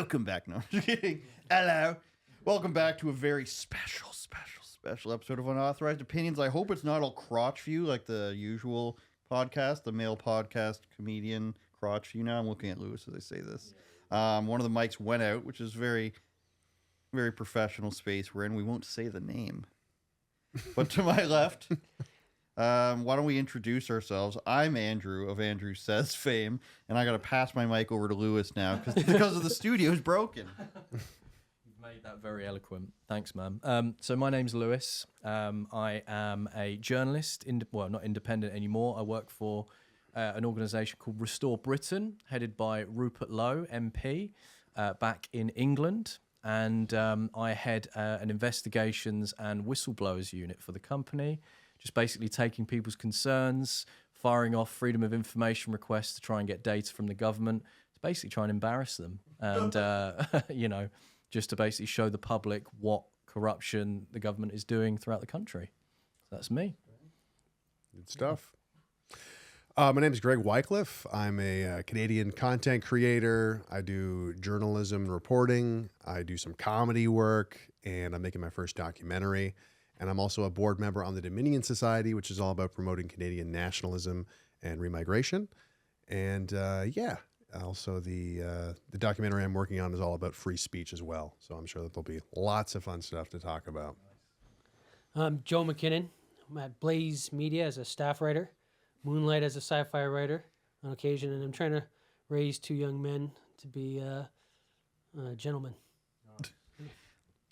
Welcome back. No, I'm just kidding. Hello. Welcome back to a very special episode of Unauthorized Opinions. I hope it's not all crotch view like the usual podcast, the male podcast comedian crotch view. Now I'm looking at Lewis as I say this. One of the mics went out, which is very, very professional space we're in. We won't say the name. But to my left, why don't we introduce ourselves? I'm Andrew of Andrew Says fame, and I got to pass my mic over to Lewis now because of the studio's broken. You've made that very eloquent. Thanks, man. So my name's Lewis. I am a journalist, not independent anymore. I work for an organisation called Restore Britain, headed by Rupert Lowe, MP, back in England. And I head an investigations and whistleblowers unit for the company, just basically taking people's concerns, firing off freedom of information requests to try and get data from the government, to basically try and embarrass them. And, just to basically show the public what corruption the government is doing throughout the country. So that's me. Good stuff. My name is Greg Wycliffe. I'm a Canadian content creator. I do journalism and reporting. I do some comedy work, and I'm making my first documentary. And I'm also a board member on the Dominion Society, which is all about promoting Canadian nationalism and remigration. And also the documentary I'm working on is all about free speech as well. So I'm sure that there'll be lots of fun stuff to talk about. I'm Joe MacKinnon. I'm at Blaze Media as a staff writer, Moonlight as a sci-fi writer on occasion, and I'm trying to raise two young men to be gentlemen.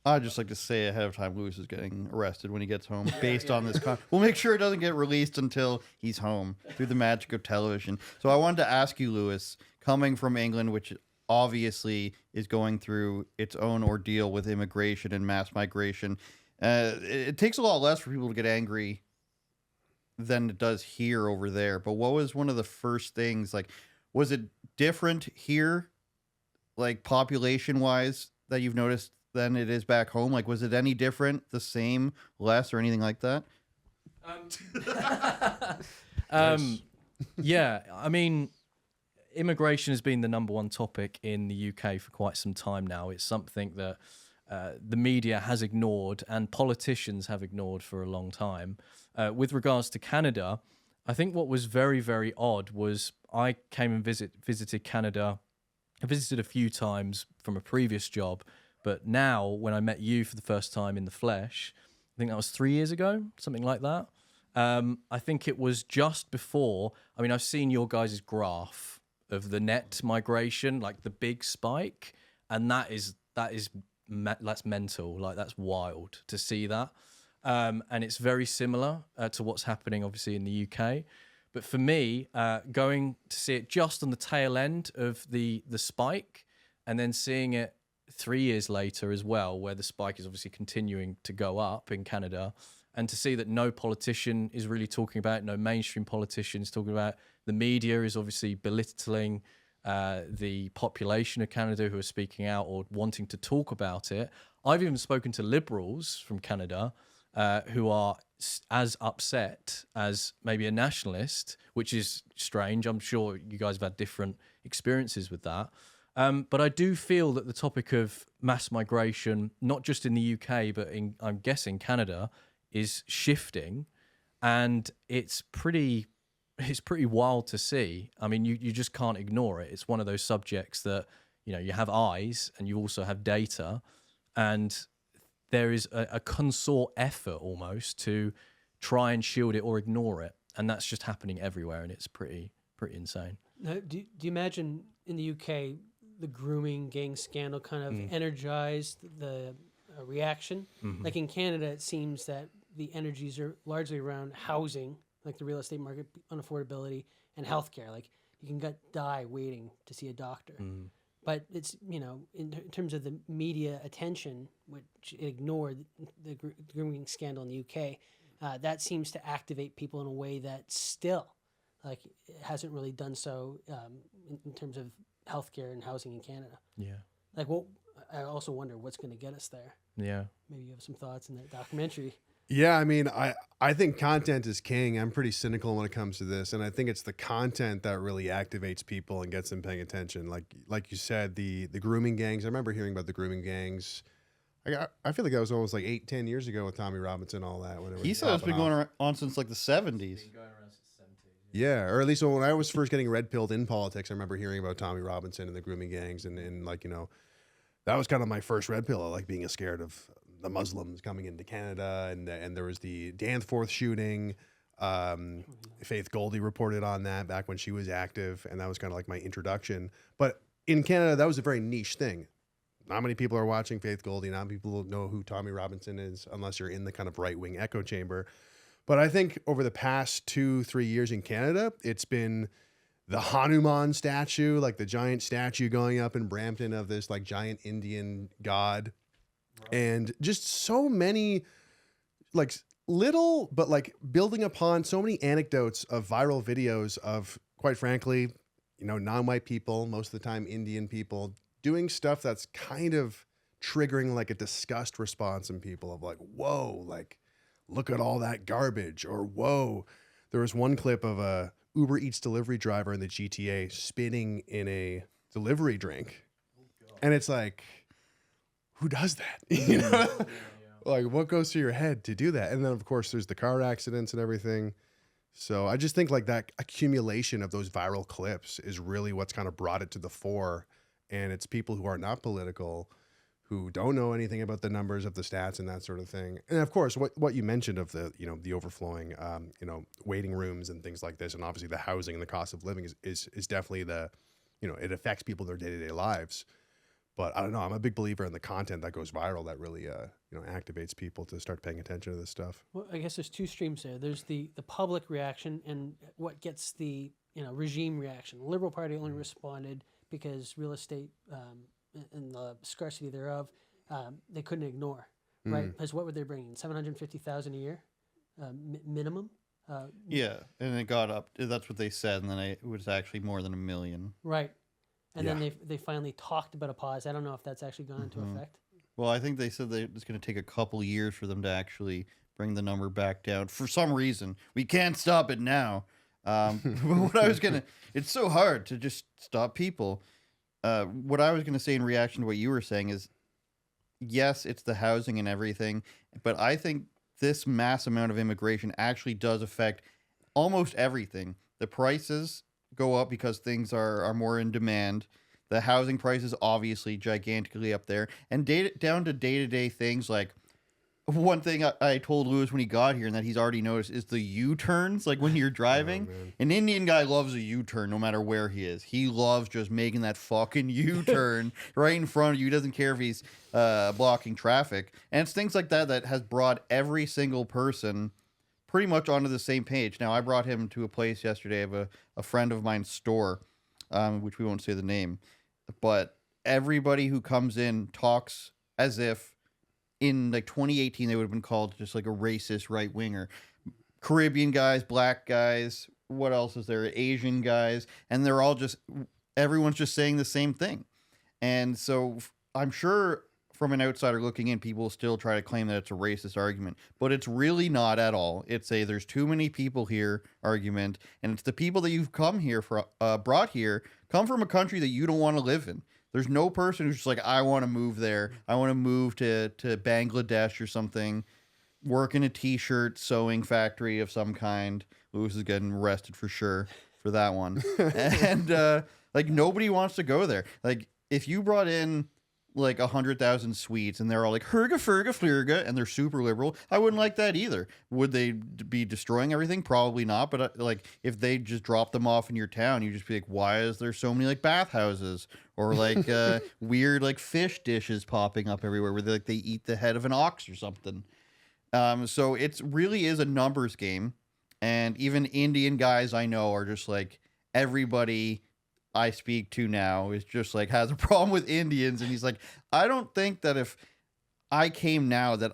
I'd just like to say ahead of time, Lewis is getting arrested when he gets home based on this. We'll make sure it doesn't get released until he's home through the magic of television. So I wanted to ask you, Lewis, coming from England, which obviously is going through its own ordeal with immigration and mass migration, it takes a lot less for people to get angry than it does here over there. But what was one of the first things, like, was it different here, like population-wise, that you've noticed than it is back home? Like, was it any different, the same, less, or anything like that? Yeah, I mean, immigration has been the number one topic in the UK for quite some time now. It's something that the media has ignored and politicians have ignored for a long time. With regards to Canada, I think what was very, very odd was I came and visited Canada. I visited a few times from a previous job, but now, when I met you for the first time in the flesh, I think that was 3 years ago, something like that. I think it was just before. I mean, I've seen your guys' graph of the net migration, like the big spike, and that's mental. Like, that's wild to see that, and it's very similar to what's happening, obviously, in the UK. But for me, going to see it just on the tail end of the spike, and then seeing it 3 years later as well, where the spike is obviously continuing to go up in Canada, and to see that no politician is really talking about it, no mainstream politician is talking about it. The media is obviously belittling the population of Canada who are speaking out or wanting to talk about it. I've even spoken to Liberals from Canada who are as upset as maybe a nationalist, which is strange. I'm sure you guys have had different experiences with that. But I do feel that the topic of mass migration, not just in the UK, but I'm guessing Canada, is shifting, and it's pretty wild to see. I mean, you just can't ignore it. It's one of those subjects that, you have eyes and you also have data, and there is a consort effort almost to try and shield it or ignore it, and that's just happening everywhere, and it's pretty insane. Now, do you imagine in the UK the grooming gang scandal kind of energized the reaction? Mm-hmm. Like in Canada, it seems that the energies are largely around housing, like the real estate market, unaffordability, and healthcare. Like, you can die waiting to see a doctor. Mm. But it's, in terms of the media attention, which ignored the grooming scandal in the UK, that seems to activate people in a way that still, like, it hasn't really done so in terms of healthcare and housing in Canada. Yeah. Like, I also wonder what's going to get us there. Yeah. Maybe you have some thoughts in that documentary. Yeah, I mean, I think content is king. I'm pretty cynical when it comes to this, and I think it's the content that really activates people and gets them paying attention. Like you said, the grooming gangs. I remember hearing about the grooming gangs. I feel like that was almost like 8-10 years ago with Tommy Robinson, all that. When it was He said it's been popping off. going on since like the 70s. Yeah, or at least when I was first getting red pilled in politics, I remember hearing about Tommy Robinson and the grooming gangs, and like, you know, that was kind of my first red pill, like being scared of the Muslims coming into Canada, and there was the Danforth shooting. Faith Goldie reported on that back when she was active, and that was kind of like my introduction. But in Canada, that was a very niche thing. Not many people are watching Faith Goldie. Not many people know who Tommy Robinson is unless you're in the kind of right-wing echo chamber. But I think over the past 2-3 years in Canada, it's been the Hanuman statue, like the giant statue going up in Brampton of this like giant Indian god. Right. And just so many like little, but like building upon so many anecdotes of viral videos of, quite frankly, you know, non-white people, most of the time Indian people, doing stuff that's kind of triggering like a disgust response in people of like, whoa, like, look at all that garbage, or whoa. There was one clip of a Uber Eats delivery driver in the GTA spinning in a delivery drink. And it's like, who does that? You know, like what goes through your head to do that? And then of course there's the car accidents and everything. So I just think like that accumulation of those viral clips is really what's kind of brought it to the fore. And it's people who are not political, who don't know anything about the numbers of the stats and that sort of thing. And of course, what you mentioned of the, you know, the overflowing, you know, waiting rooms and things like this, and obviously the housing and the cost of living is definitely the, you know, it affects people in their day-to-day lives. But I don't know, I'm a big believer in the content that goes viral that really, you know, activates people to start paying attention to this stuff. Well, I guess there's two streams there. There's the public reaction and what gets the, you know, regime reaction. The Liberal Party only responded because real estate and the scarcity thereof, they couldn't ignore, right? Because what were they bringing? 750,000 a year, minimum. Yeah, and it got up. That's what they said, and then it was actually more than 1 million. Right, and then they finally talked about a pause. I don't know if that's actually gone into effect. Well, I think they said that it's going to take a couple years for them to actually bring the number back down. For some reason, we can't stop it now. But what I was gonna, it's so hard to just stop people. What I was going to say in reaction to what you were saying is, yes, it's the housing and everything, but I think this mass amount of immigration actually does affect almost everything. The prices go up because things are more in demand. The housing prices obviously gigantically up there, and down to day-to-day things like, one thing I told Lewis when he got here and that he's already noticed is the U-turns. Like when you're driving, an Indian guy loves a U-turn no matter where he is. He loves just making that fucking U-turn right in front of you. He doesn't care if he's blocking traffic. And it's things like that that has brought every single person pretty much onto the same page. Now, I brought him to a place yesterday of a friend of mine's store, which we won't say the name. But everybody who comes in talks as if in like 2018, they would have been called just like a racist right winger. Caribbean guys, black guys, what else is there? Asian guys. And they're all just, everyone's just saying the same thing. And so I'm sure from an outsider looking in, people still try to claim that it's a racist argument, but it's really not at all. It's a there's too many people here argument. And it's the people that you've come here for, brought here, come from a country that you don't want to live in. There's no person who's just like, I want to move there. I want to move to Bangladesh or something, work in a t-shirt sewing factory of some kind. Lewis is getting arrested for sure for that one. And like nobody wants to go there. Like if you brought in like 100,000 Swedes and they're all like herga ferga flurga and they're super liberal, I wouldn't like that either. Would they be destroying everything? Probably not. But like if they just drop them off in your town, you just be like, why is there so many like bathhouses or like weird like fish dishes popping up everywhere where they eat the head of an ox or something? So it's really is a numbers game. And even Indian guys I know are just like, everybody I speak to now is just like has a problem with Indians, and he's like, I don't think that if I came now that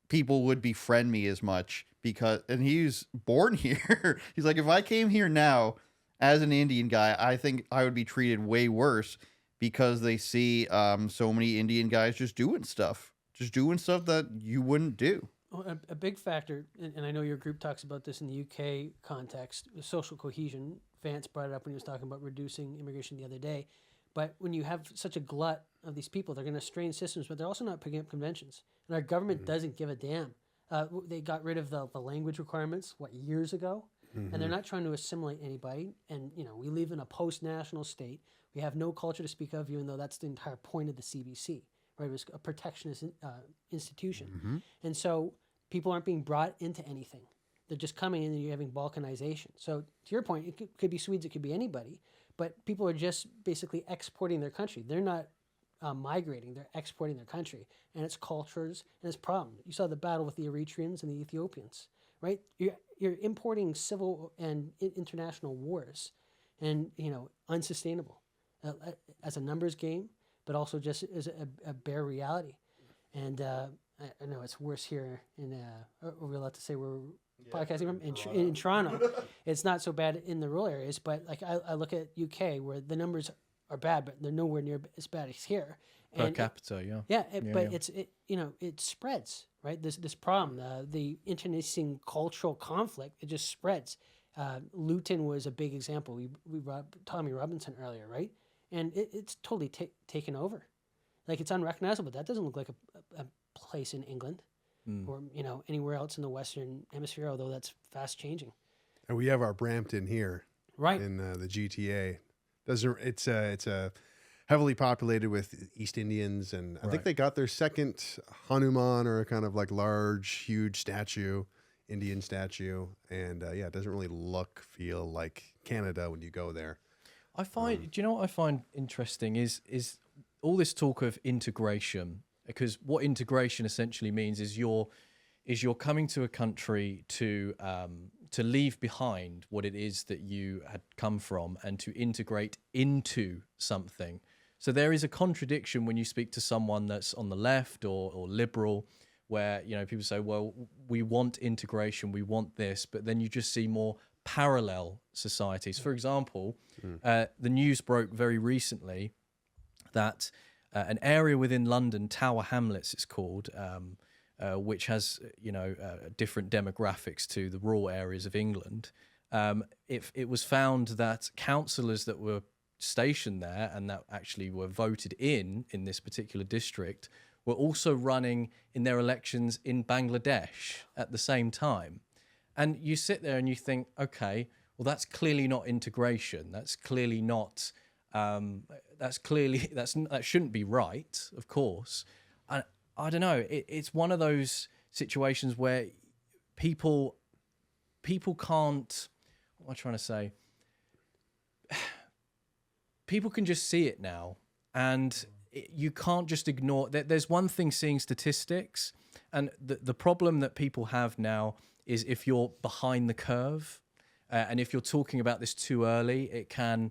people would befriend me as much because, and he's born here. He's like, if I came here now as an Indian guy, I think I would be treated way worse because they see so many Indian guys just doing stuff that you wouldn't do. Well, a big factor, and I know your group talks about this in the UK context, social cohesion. Vance brought it up when he was talking about reducing immigration the other day. But when you have such a glut of these people, they're going to strain systems, but they're also not picking up conventions. And our government doesn't give a damn. They got rid of the language requirements, years ago? And they're not trying to assimilate anybody. And, we live in a post-national state. We have no culture to speak of, even though that's the entire point of the CBC, right? It was a protectionist institution. And so people aren't being brought into anything. They're just coming in and you're having balkanization. So to your point, it could be Swedes, it could be anybody, but people are just basically exporting their country. They're not migrating, they're exporting their country and its cultures and its problems. You saw the battle with the Eritreans and the Ethiopians, right? You're importing civil and international wars and, unsustainable as a numbers game, but also just as a bare reality. And I know it's worse here in, are we allowed to say we're podcasting from? In Toronto. It's not so bad in the rural areas, but I look at UK where the numbers are bad, but they're nowhere near as bad as here. Per capita, But it spreads, right? This problem, the internecine cultural conflict, it just spreads. Luton was a big example. We brought Tommy Robinson earlier, right? And it's totally taken over. It's unrecognizable. That doesn't look like a place in England or anywhere else in the Western Hemisphere, although that's fast changing. And we have our Brampton here, right, in the GTA. It's a heavily populated with East Indians, and I think they got their second Hanuman, or a kind of large, huge statue, Indian statue, and it doesn't really feel like Canada when you go there. I find, do you know what I find interesting is all this talk of integration, because what integration essentially means is you're coming to a country to leave behind what it is that you had come from and to integrate into something. So there is a contradiction when you speak to someone that's on the left or liberal, where people say, well, we want integration, we want this, but then you just see more parallel societies. For example, the news broke very recently that an area within London, Tower Hamlets it's called, which has different demographics to the rural areas of England. It was found that councillors that were stationed there and that actually were voted in this particular district were also running in their elections in Bangladesh at the same time. And you sit there and you think, okay, well, that's clearly not integration. That's clearly not. That shouldn't be right, of course. And I don't know. It's one of those situations where people can't. What am I trying to say? People can just see it now, and you can't just ignore. There's one thing seeing statistics, and the problem that people have now is if you're behind the curve, and if you're talking about this too early, it can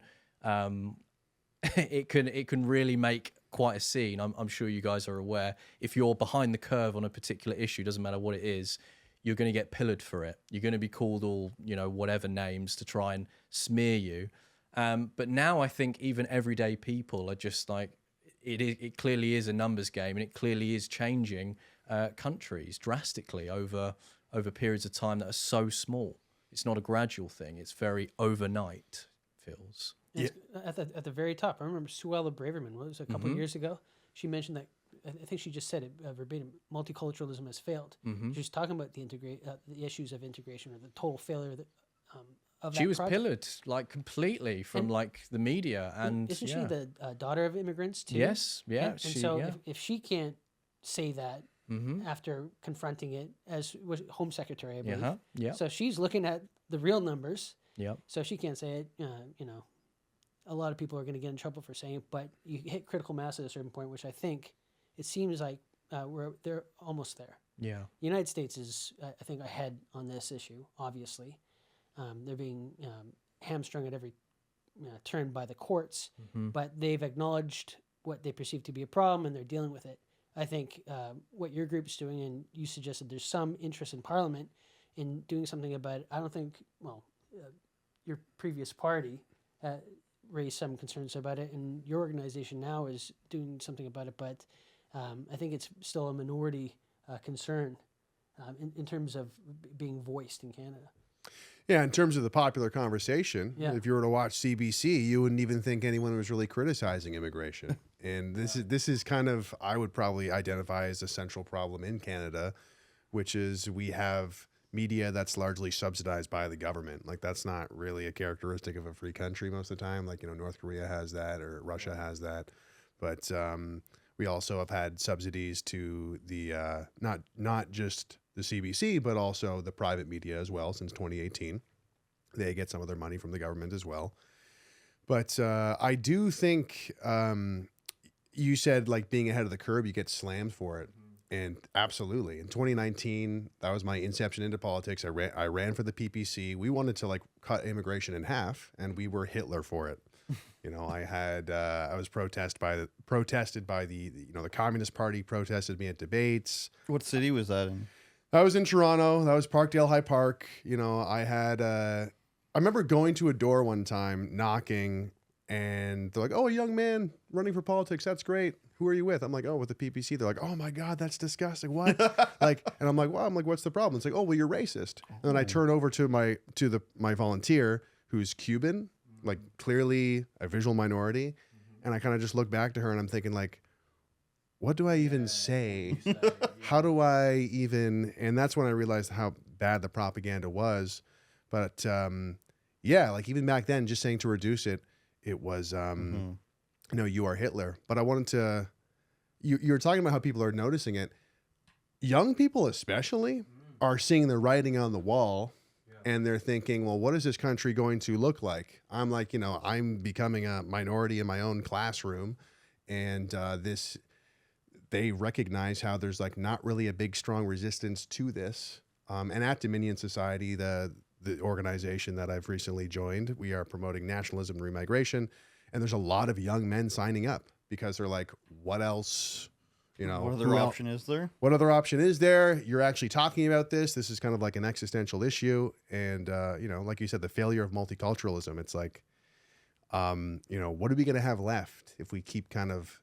it can really make quite a scene. I'm sure you guys are aware. If you're behind the curve on a particular issue, doesn't matter what it is, you're going to get pillared for it. You're going to be called all whatever names to try and smear you. But now I think even everyday people are just it clearly is a numbers game, and it clearly is changing countries drastically over periods of time that are so small. It's not a gradual thing. It's very overnight, feels. Yeah. At the very top, I remember Suella Braverman, what was it, a couple of years ago? She mentioned that, I think she just said it verbatim, multiculturalism has failed. She was talking about the issues of integration, or the total failure of that She was project. pillared completely from the media, and isn't she the daughter of immigrants too? Yes, yeah. And so if she can't say that after confronting it as was Home Secretary, I believe. So she's looking at the real numbers. Yeah. So she can't say it. A lot of people are going to get in trouble for saying it, but you hit critical mass at a certain point, which I think it seems like they're almost there. Yeah. The United States is, I think, ahead on this issue. Obviously, they're being hamstrung at every turn by the courts, but they've acknowledged what they perceive to be a problem, and they're dealing with it. I think what your group's doing, and you suggested there's some interest in Parliament in doing something about it. I don't think, your previous party raised some concerns about it, and your organization now is doing something about it. But I think it's still a minority concern in terms of being voiced in Canada. Yeah, in terms of the popular conversation, Yeah. if you were to watch CBC, you wouldn't even think anyone was really criticizing immigration. And this is kind of, I would probably identify as a central problem in Canada, which is we have media that's largely subsidized by the government. Like, that's not really a characteristic of a free country most of the time. Like, North Korea has that, or Russia has that. But we also have had subsidies to the not just the CBC, but also the private media as well since 2018. They get some of their money from the government as well. But I do think you said, like, being ahead of the curve, you get slammed for it. And absolutely. In 2019, that was my inception into politics. I ran for the PPC. We wanted to, like, cut immigration in half, and we were Hitler for it. I was protested by the Communist Party protested me at debates. What city was that in? I was in Toronto. That was Parkdale High Park. I remember going to a door one time, knocking, and they're like, "Oh, a young man running for politics. That's great. Who are you with?" I'm like, "Oh, with the PPC." They're like, "Oh my God, that's disgusting. What?" And I'm like, "Well," "what's the problem?" It's like, "Oh, well, you're racist." And then I turn over to my volunteer, who's Cuban, like clearly a visual minority, and I kind of just look back to her, and I'm thinking, like, what do I even say? How do I even? And that's when I realized how bad the propaganda was. But like, even back then, just saying to reduce it, it was, you are Hitler. But I wanted to, you were talking about how people are noticing it. Young people especially are seeing the writing on the wall, and they're thinking, well, what is this country going to look like? I'm like, I'm becoming a minority in my own classroom, and they recognize how there's, like, not really a big, strong resistance to this. And at Dominion Society, the organization that I've recently joined, we are promoting nationalism and remigration. And there's a lot of young men signing up because they're like, what else? What other option is there? What other option is there? You're actually talking about this. This is kind of like an existential issue. And, like you said, the failure of multiculturalism. It's like, what are we going to have left if we keep kind of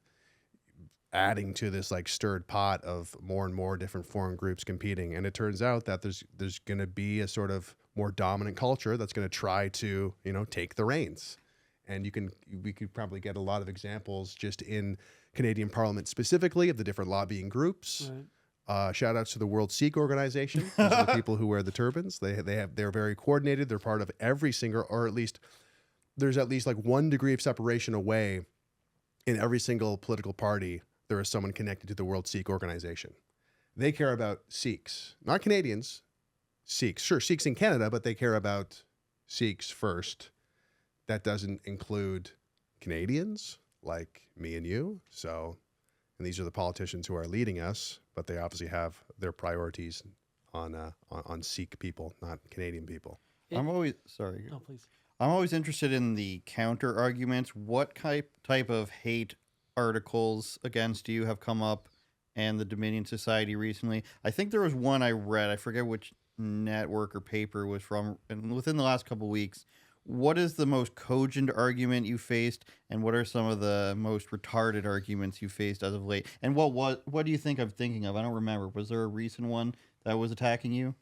adding to this, like, stirred pot of more and more different foreign groups competing? And it turns out that there's going to be a sort of more dominant culture that's going to try to, take the reins. And we could probably get a lot of examples just in Canadian Parliament specifically of the different lobbying groups. Right. Shout outs to the World Sikh Organization. Those are the people who wear the turbans. They're very coordinated. They're part of every single, or at least there's at least like 1 degree of separation away in every single political party. There is someone connected to the World Sikh Organization. They care about Sikhs, not Canadians. Sikhs, sure, Sikhs in Canada, but they care about Sikhs first. That doesn't include Canadians like me and you. So, and these are the politicians who are leading us, but they obviously have their priorities on Sikh people, not Canadian people. I'm always sorry. Oh, please. I'm always interested in the counter arguments. What type of hate articles against you have come up and the Dominion Society recently? I think there was one I read. I forget which network or paper it was from. And within the last couple of weeks, what is the most cogent argument you faced, and what are some of the most retarded arguments you faced as of late? And what do you think I'm thinking of? I don't remember. Was there a recent one that was attacking you?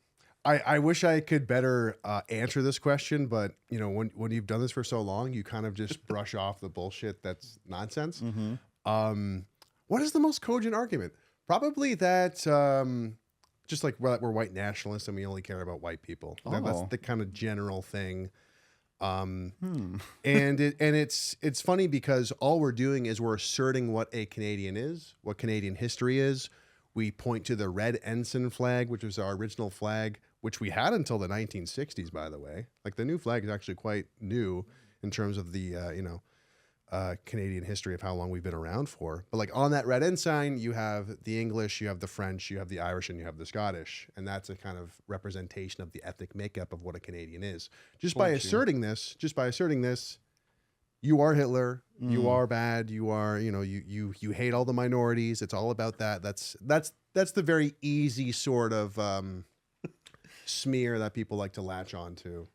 I wish I could better answer this question, but when you've done this for so long, you kind of just brush off the bullshit that's nonsense. Mm-hmm. What is the most cogent argument? Probably that just like we're white nationalists and we only care about white people. That's the kind of general thing. And it's funny because all we're doing is we're asserting what a Canadian is, what Canadian history is. We point to the red ensign flag, which was our original flag, which we had until the 1960s, by the way. Like, the new flag is actually quite new in terms of the, Canadian history of how long we've been around for. But, like, on that red ensign, you have the English, you have the French, you have the Irish, and you have the Scottish. And that's a kind of representation of the ethnic makeup of what a Canadian is. Just by asserting this, you are Hitler, you are bad, you are, you hate all the minorities. It's all about that. That's the very easy sort of smear that people like to latch on to.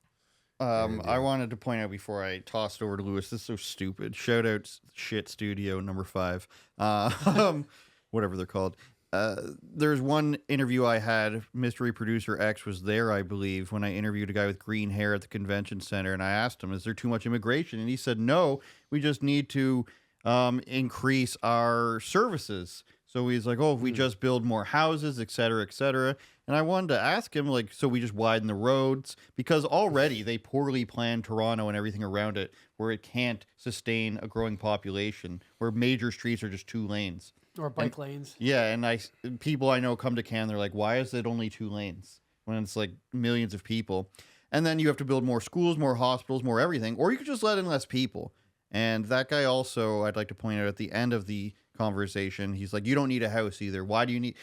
I wanted to point out before I tossed over to Lewis, this is so stupid. Shout out Shit Studio number 5. Whatever they're called. There's one interview I had. Mystery Producer X was there, I believe, when I interviewed a guy with green hair at the convention center, and I asked him, is there too much immigration? And he said, no, we just need to increase our services. So he's like, oh, if we just build more houses, et cetera, et cetera. And I wanted to ask him, like, so we just widen the roads? Because already they poorly planned Toronto and everything around it, where it can't sustain a growing population, where major streets are just 2 lanes. Or bike lanes. Yeah, and people I know come to Canada, they're like, why is it only 2 lanes when it's like millions of people? And then you have to build more schools, more hospitals, more everything, or you could just let in less people. And that guy also, I'd like to point out at the end of the conversation, he's like, you don't need a house either. Why do you need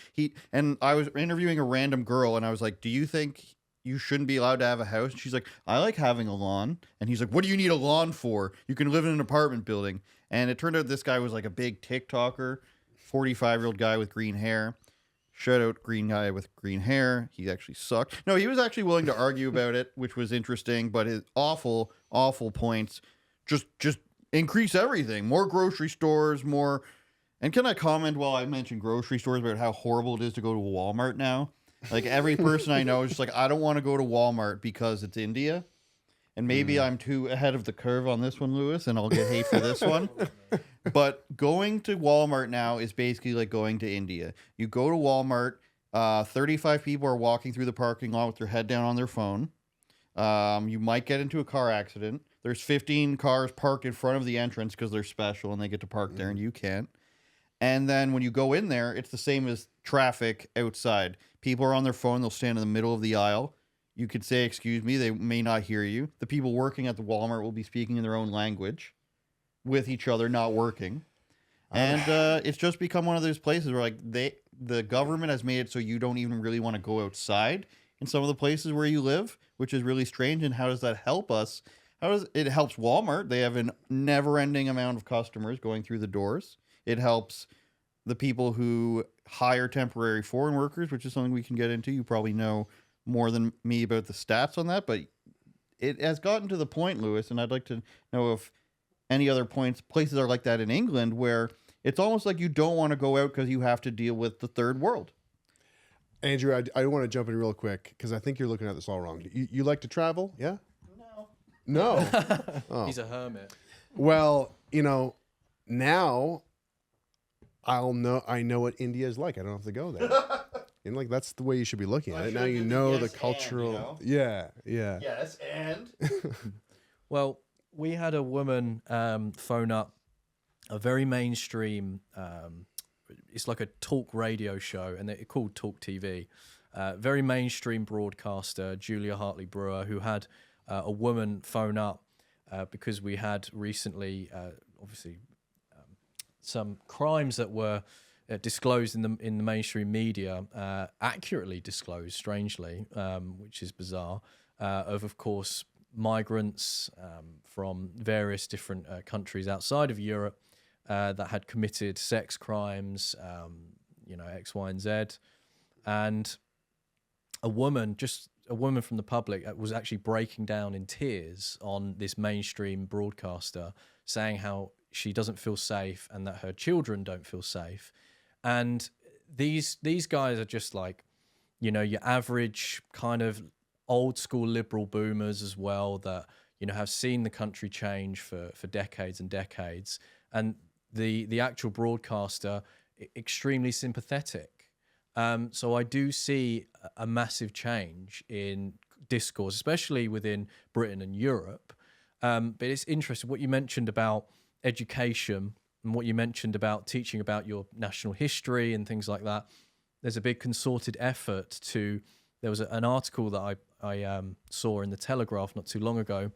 and I was interviewing a random girl, and I was like, do you think you shouldn't be allowed to have a house? And she's like, I like having a lawn. And he's like, what do you need a lawn for? You can live in an apartment building. And it turned out this guy was like a big TikToker, 45-year-old guy with green hair. Shout out green guy with green hair. He actually sucked. No, he was actually willing to argue about it, which was interesting, but his awful points, just increase everything. More grocery stores, more. And can I comment while I mention grocery stores about how horrible it is to go to Walmart now? Like, every person I know is just like, I don't want to go to Walmart because it's India. And maybe I'm too ahead of the curve on this one, Lewis, and I'll get hate for this one. But going to Walmart now is basically like going to India. You go to Walmart, 35 people are walking through the parking lot with their head down on their phone. You might get into a car accident. There's 15 cars parked in front of the entrance because they're special and they get to park there and you can't. And then when you go in there, it's the same as traffic outside. People are on their phone. They'll stand in the middle of the aisle. You could say, excuse me, they may not hear you. The people working at the Walmart will be speaking in their own language with each other, not working. And it's just become one of those places where like the government has made it so you don't even really want to go outside in some of the places where you live, which is really strange. And how does that help us? It helps Walmart? They have a never-ending amount of customers going through the doors. It helps the people who hire temporary foreign workers, which is something we can get into. You probably know more than me about the stats on that, but it has gotten to the point, Lewis, and I'd like to know if any other places are like that in England, where it's almost like you don't want to go out because you have to deal with the third world. Andrew, I want to jump in real quick because I think you're looking at this all wrong. You like to travel? Yeah? No. Oh. He's a hermit. Well, now I know what India is like. I don't have to go there. And like that's the way you should be looking at it. Now you know the cultural. Yeah. Yes, and well, we had a woman phone up a very mainstream. It's like a talk radio show, and they're called Talk TV. Very mainstream broadcaster, Julia Hartley Brewer, who had a woman phone up because we had recently, obviously, some crimes that were disclosed in the mainstream media, accurately disclosed, strangely, which is bizarre, of course, migrants from various different countries outside of Europe that had committed sex crimes, X, Y, and Z. And a woman from the public was actually breaking down in tears on this mainstream broadcaster, saying how she doesn't feel safe and that her children don't feel safe. And these guys are just like, your average kind of old school liberal boomers as well that, have seen the country change for decades and decades. And the actual broadcaster, extremely sympathetic. So I do see a massive change in discourse, especially within Britain and Europe. But it's interesting what you mentioned about education and what you mentioned about teaching about your national history and things like that. There's a big concerted effort there was an article that I saw in the Telegraph not too long ago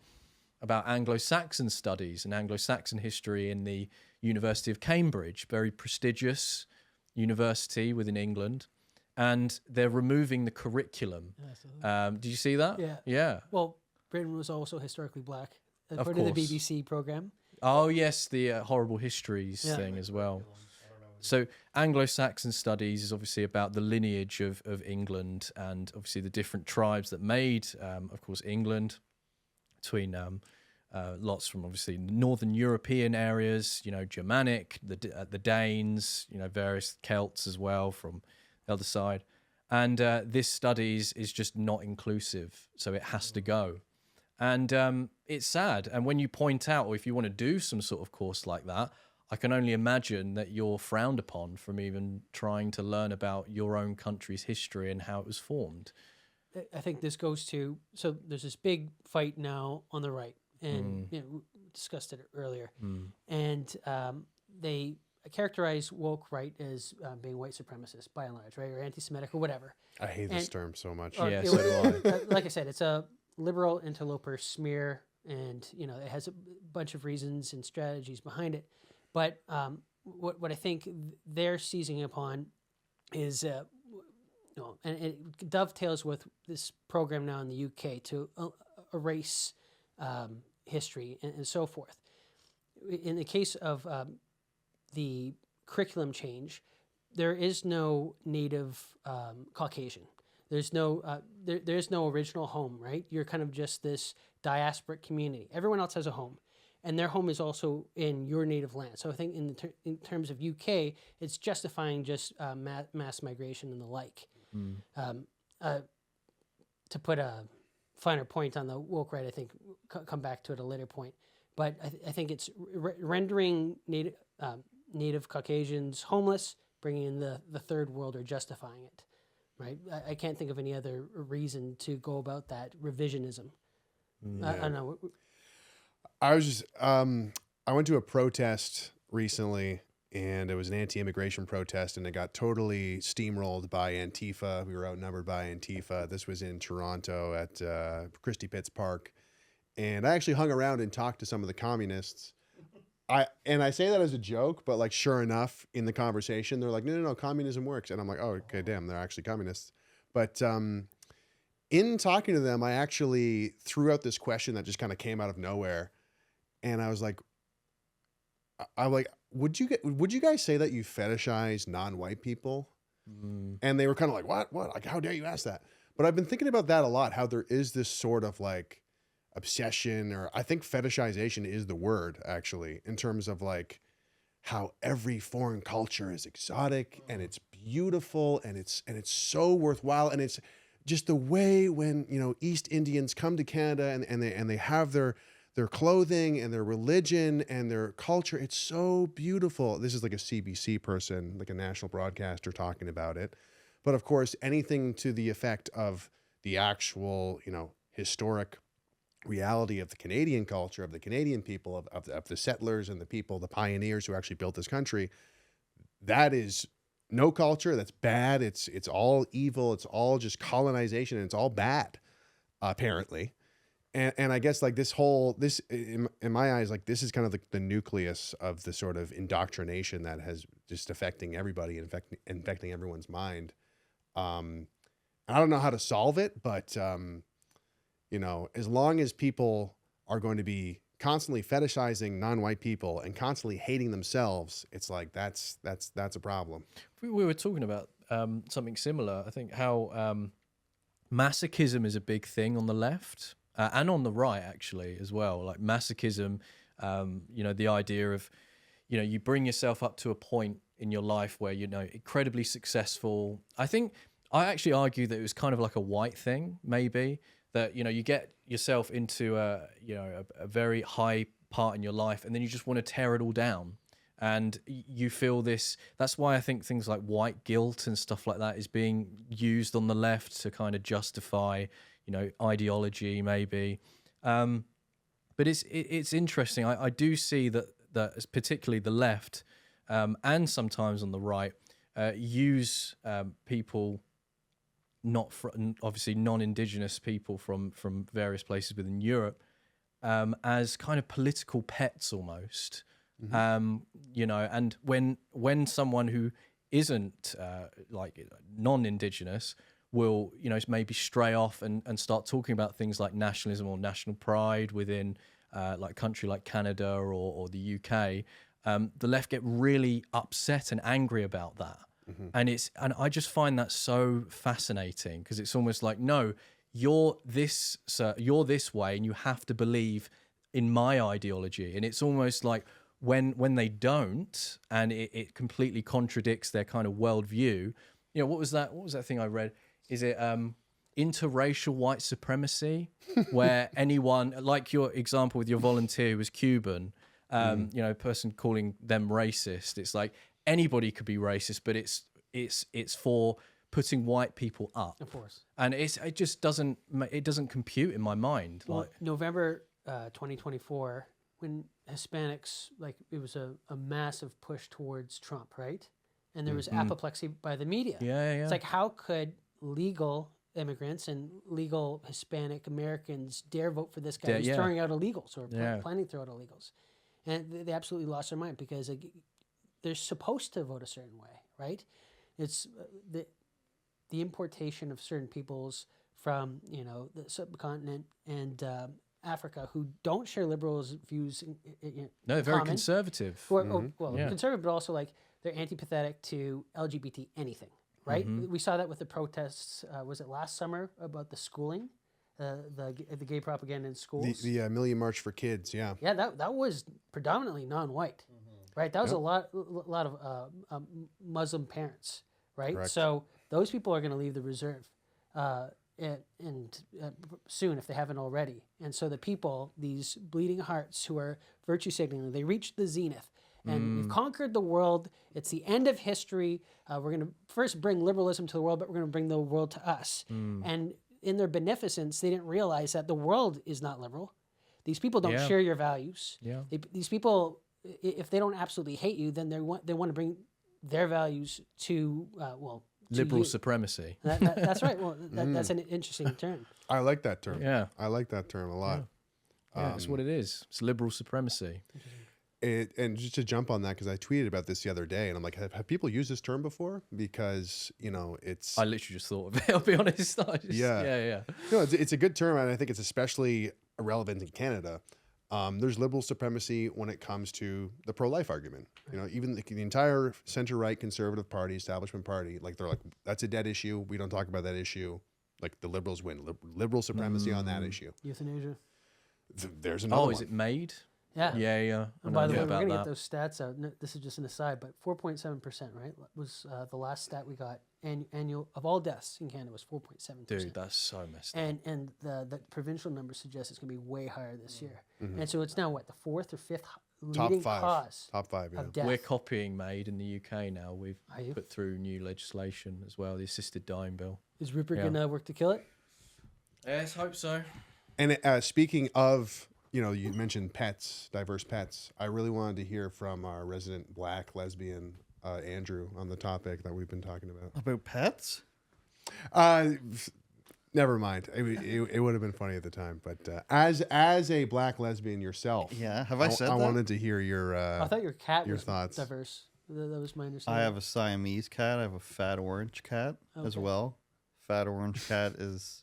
about Anglo-Saxon studies and Anglo-Saxon history in the University of Cambridge, very prestigious university within England. And they're removing the curriculum. Did you see that? Yeah. Well, Britain was also historically black, according to the BBC program. Oh, yes, the horrible histories thing as well. So Anglo-Saxon studies is obviously about the lineage of England and obviously the different tribes that made, of course, England. between lots from obviously Northern European areas, Germanic, the Danes, various Celts as well from the other side. And this studies is just not inclusive, so it has to go. And it's sad. And when you point out, or if you want to do some sort of course like that, I can only imagine that you're frowned upon from even trying to learn about your own country's history and how it was formed. I think this goes to, so there's this big fight now on the right, and we discussed it earlier, and they characterize woke right as being white supremacist by and large, right, or anti-Semitic or whatever. I hate this term so much. Yeah, so do I. Like I said, it's a liberal interloper smear, and it has a bunch of reasons and strategies behind it. But what I think they're seizing upon is, and it dovetails with this program now in the UK to erase history and so forth. In the case of the curriculum change, there is no native Caucasian. There's no there's no original home, right? You're kind of just this diasporic community. Everyone else has a home, and their home is also in your native land. So I think in terms of UK, it's justifying just mass migration and the like. To put a finer point on the woke right, I think come back to it at a later point. But I think it's rendering native Caucasians homeless, bringing in the third world, or justifying it. Right, I can't think of any other reason to go about that revisionism. I don't know. I was just I went to a protest recently, and it was an anti-immigration protest, and it got totally steamrolled by Antifa. We were outnumbered by Antifa. This was in Toronto at Christie Pitts Park, and I actually hung around and talked to some of the communists. I say that as a joke, but like sure enough, in the conversation, they're like, no, communism works. And I'm like, oh, okay, damn, they're actually communists. But in talking to them, I actually threw out this question that just kind of came out of nowhere. And I was like, would you guys say that you fetishize non-white people? And they were kind of like, what? Like, how dare you ask that? But I've been thinking about that a lot, how there is this sort of like obsession, or I think fetishization is the word actually, in terms of like how every foreign culture is exotic and it's beautiful and it's so worthwhile, and it's just the way when East Indians come to Canada and they have their clothing and their religion and their culture, it's so beautiful. This is like a CBC person, like a national broadcaster, talking about it. But of course, anything to the effect of the actual historic reality of the Canadian culture, of the Canadian people, of the settlers and the people, the pioneers who actually built this country, that is no culture. That's bad. It's all evil. It's all just colonization, and it's all bad, apparently. And I guess like this in my eyes, like this is kind of the nucleus of the sort of indoctrination that has just affecting everybody and infecting everyone's mind. I don't know how to solve it, but as long as people are going to be constantly fetishizing non-white people and constantly hating themselves, it's like that's a problem. We were talking about something similar. I think how masochism is a big thing on the left and on the right actually as well. Like masochism, the idea of you bring yourself up to a point in your life where incredibly successful. I actually argue that it was kind of like a white thing, maybe. That you get yourself into a very high part in your life, and then you just want to tear it all down, and you feel this. That's why I think things like white guilt and stuff like that is being used on the left to kind of justify ideology, maybe. But it's interesting. I do see that particularly the left and sometimes on the right use people. Obviously non-indigenous people from various places within Europe as kind of political pets almost. Mm-hmm. And when someone who isn't like non-indigenous will maybe stray off and start talking about things like nationalism or national pride within like a country like Canada or the UK, the left get really upset and angry about that. Mm-hmm. And I just find that so fascinating, because it's almost like, no, you're this way, and you have to believe in my ideology. And it's almost like when they don't, and it completely contradicts their kind of worldview. You know, what was that thing I read? Is it interracial white supremacy, where anyone, like your example with your volunteer who was Cuban, you know, a person calling them racist. It's like anybody could be racist, but it's for putting white people up. Of course. And it just doesn't compute in my mind. Well, Like November 2024, when Hispanics, like, it was a massive push towards Trump, right? And there was apoplexy by the media. yeah. It's like, how could legal immigrants and legal Hispanic Americans dare vote for this guy who's throwing out illegals or planning to throw out illegals? And they absolutely lost their mind because they're supposed to vote a certain way, right? It's the importation of certain peoples from, you know, the subcontinent and Africa who don't share liberals' views. No, they're very conservative. Conservative, but also like they're antipathetic to LGBT anything, right? We saw that with the protests. Was it last summer about the schooling, the gay propaganda in schools? The Million March for Kids, yeah. Yeah, that was predominantly non-white, right? That was a lot of Muslim parents, right? Correct. So those people are going to leave the reserve soon if they haven't already. And so the people, these bleeding hearts who are virtue signaling, they reached the zenith. And we've conquered the world. It's the end of history. We're going to first bring liberalism to the world, but we're going to bring the world to us. And in their beneficence, they didn't realize that the world is not liberal. These people don't share your values. Yeah. These people, if they don't absolutely hate you, then they want to bring their values to Liberal supremacy. That's right. Well, that's an interesting term. I like that term. Yeah. I like that term a lot. Yeah, that's what it is. It's liberal supremacy. And just to jump on that, because I tweeted about this the other day, and I'm like, have people used this term before? Because, you know, it's... I literally just thought of it, I'll be honest. Yeah. No, it's a good term, and I think it's especially relevant in Canada. There's liberal supremacy when it comes to the pro-life argument. You know, even the entire center-right conservative party, establishment party, like they're like, that's a dead issue. We don't talk about that issue. Like the liberals win. Liberal supremacy on that issue. Euthanasia. There's another one. Is it made? Yeah. Yeah. And by the way, we're going to get those stats out. No, this is just an aside, but 4.7%, right, was the last stat we got. Annual of all deaths in Canada was 4.7%. Dude, that's so messed up. And the provincial numbers suggest it's going to be way higher this year. And so it's now what, the fourth or fifth leading cause Top five, yeah. of death. We're copying MAID in the UK now. We've Are you? put through new legislation as well, the assisted dying bill. Is Rupert going to work to kill it? Yes, hope so. And speaking of, you know, you mentioned pets, diverse pets. I really wanted to hear from our resident black lesbian, Andrew, on the topic that we've been talking about. About pets? Never mind. It would have been funny at the time, but as a black lesbian yourself, Yeah. Have I said that? I wanted to hear your I thought your cat your was thoughts. diverse. That was my understanding. I have a Siamese cat. I have a fat orange cat as Okay. well. Fat orange cat he's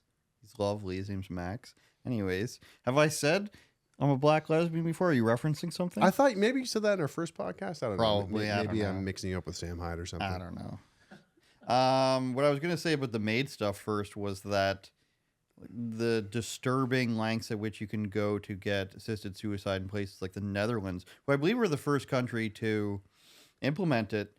lovely. His name's Max. Anyways, have I said I'm a black lesbian before? Are you referencing something? I thought maybe you said that in our first podcast. I don't Probably, know. I don't Maybe know. I'm mixing you up with Sam Hyde or something. I don't know. What I was going to say about the MAID stuff first was that the disturbing lengths at which you can go to get assisted suicide in places like the Netherlands, who I believe were the first country to implement it.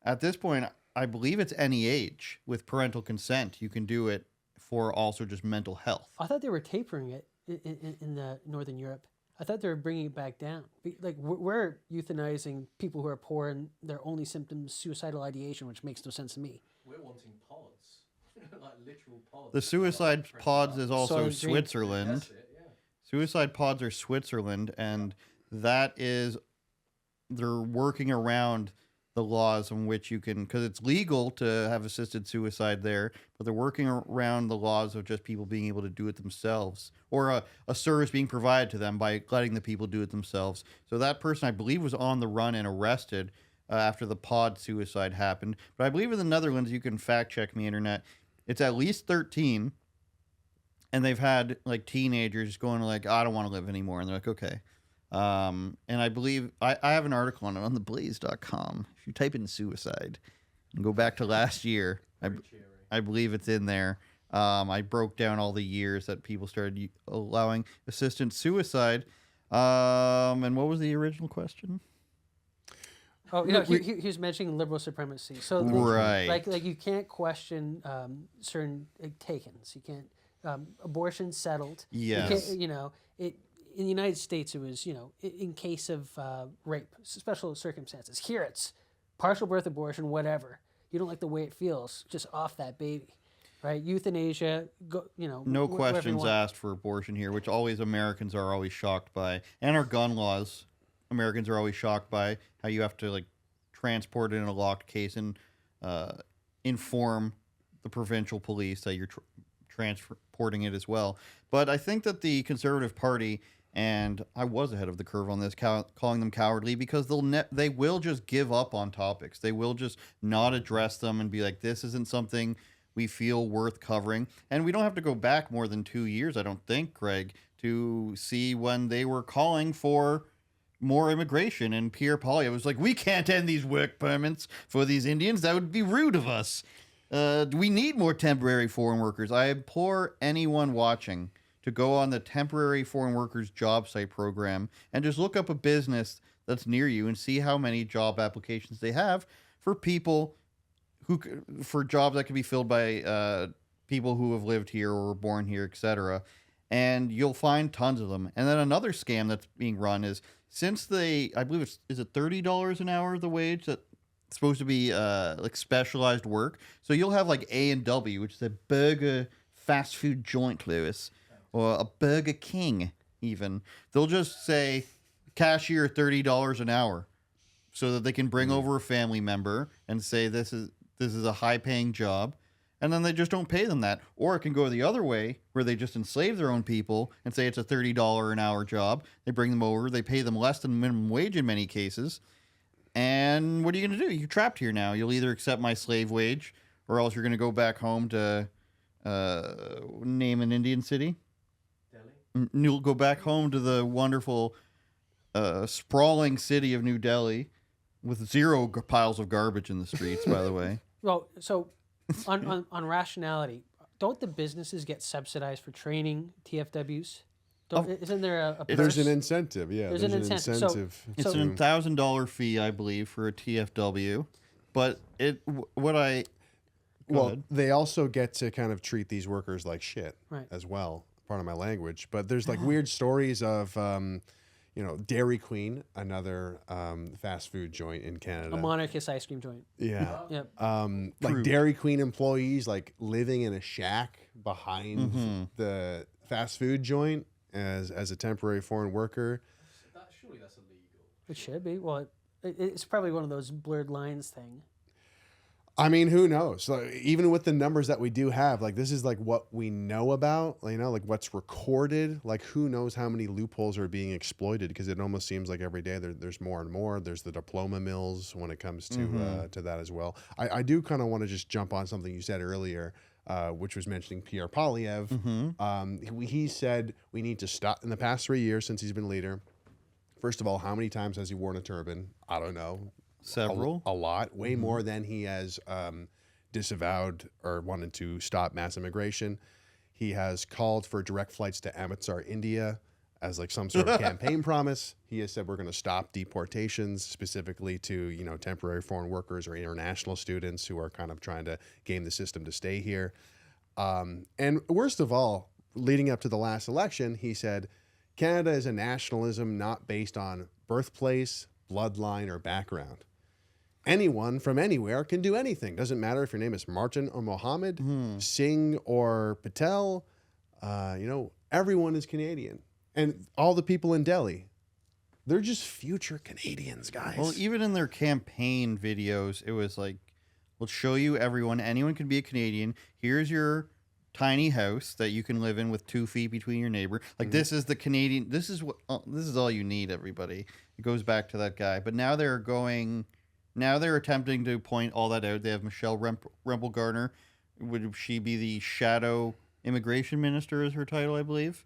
At this point, I believe it's any age with parental consent. You can do it for also just mental health. I thought they were tapering it in the Northern Europe. I thought they were bringing it back down. Like we're euthanizing people who are poor and their only symptoms suicidal ideation, which makes no sense to me. We're wanting pods, like literal pods. The suicide pods is also Soylent Green. Switzerland. That's it, yeah. Suicide pods are Switzerland, and that is, they're working around the laws in which you can, because it's legal to have assisted suicide there, but they're working around the laws of just people being able to do it themselves, or a service being provided to them by letting the people do it themselves. So that person, I believe, was on the run and arrested after the pod suicide happened. But I believe in the Netherlands, you can fact check me, internet, it's at least 13, and they've had like teenagers going like, I don't want to live anymore, and they're like, okay. And I believe I have an article on it on theblaze.com. If you type in suicide and go back to last year, I believe it's in there. I broke down all the years that people started allowing assisted suicide. And what was the original question? Oh, you know, he was mentioning liberal supremacy. So, Right. like you can't question certain takens. You can't abortion settled. Yes. You can't, you know, it in the United States it was, you know, in case of rape, special circumstances. Here it's partial birth abortion, whatever. You don't like the way it feels, just off that baby, right? Euthanasia, go, you know. No wherever you questions want. asked for abortion here, which always Americans are always shocked by. And our gun laws, Americans are always shocked by how you have to like transport it in a locked case and inform the provincial police that you're transporting it as well. But I think that the Conservative Party, and I was ahead of the curve on this, calling them cowardly, because they will just give up on topics. They will just not address them and be like, this isn't something we feel worth covering. And we don't have to go back more than 2 years, I don't think, Greg, to see when they were calling for more immigration. And Pierre Poilievre was like, we can't end these work permits for these Indians. That would be rude of us. We need more temporary foreign workers. I implore anyone watching to go on the temporary foreign workers job site program and just look up a business that's near you and see how many job applications they have for people for jobs that can be filled by people who have lived here or were born here, etc. And you'll find tons of them. And then another scam that's being run is, since I believe is it $30 an hour, the wage that's supposed to be like specialized work. So you'll have like A&W, which is a burger fast food joint, Lewis, or a Burger King even. They'll just say cashier $30 an hour so that they can bring over a family member and say this is a high paying job. And then they just don't pay them that. Or it can go the other way, where they just enslave their own people and say it's a $30 an hour job. They bring them over. They pay them less than minimum wage in many cases. And what are you going to do? You're trapped here now. You'll either accept my slave wage, or else you're going to go back home to name an Indian city. Delhi. You'll go back home to the wonderful, sprawling city of New Delhi with zero piles of garbage in the streets, by the way. Well, so on rationality, don't the businesses get subsidized for training TFWs? Isn't there a purse? There's an incentive, yeah. There's an incentive. It's an $1,000 fee, I believe, for a TFW. But they also get to kind of treat these workers like shit, right, as well. Part of my language. But there's like weird stories of, Dairy Queen, another fast food joint in Canada. A monarchist ice cream joint. Yeah. Yep. Like Dairy Queen employees like living in a shack behind the fast food joint as a temporary foreign worker. Surely that's illegal. It should be. Well, it's probably one of those blurred lines thing. I mean, who knows? Like, even with the numbers that we do have, like this is like what we know about, like what's recorded. Like who knows how many loopholes are being exploited? Because it almost seems like every day there's more and more. There's the diploma mills when it comes to that as well. I do kind of want to just jump on something you said earlier, which was mentioning Pierre Poilievre. He said we need to stop. In the past 3 years since he's been leader, first of all, how many times has he worn a turban? I don't know. Several. A lot. Way more than he has disavowed or wanted to stop mass immigration. He has called for direct flights to Amritsar, India, as like some sort of campaign promise. He has said we're going to stop deportations, specifically to temporary foreign workers or international students who are kind of trying to game the system to stay here. And worst of all, leading up to the last election, he said Canada is a nationalism not based on birthplace, bloodline, or background. Anyone from anywhere can do anything. Doesn't matter if your name is Martin or Mohammed, Singh or Patel. Everyone is Canadian. And all the people in Delhi, they're just future Canadians, guys. Well, even in their campaign videos, it was like, we'll show you everyone. Anyone can be a Canadian. Here's your tiny house that you can live in with 2 feet between your neighbor. Like this is the Canadian. This is all you need, everybody. It goes back to that guy. But now they're attempting to point all that out. They have Michelle Rempel-Garner. Would she be the shadow immigration minister is her title, I believe?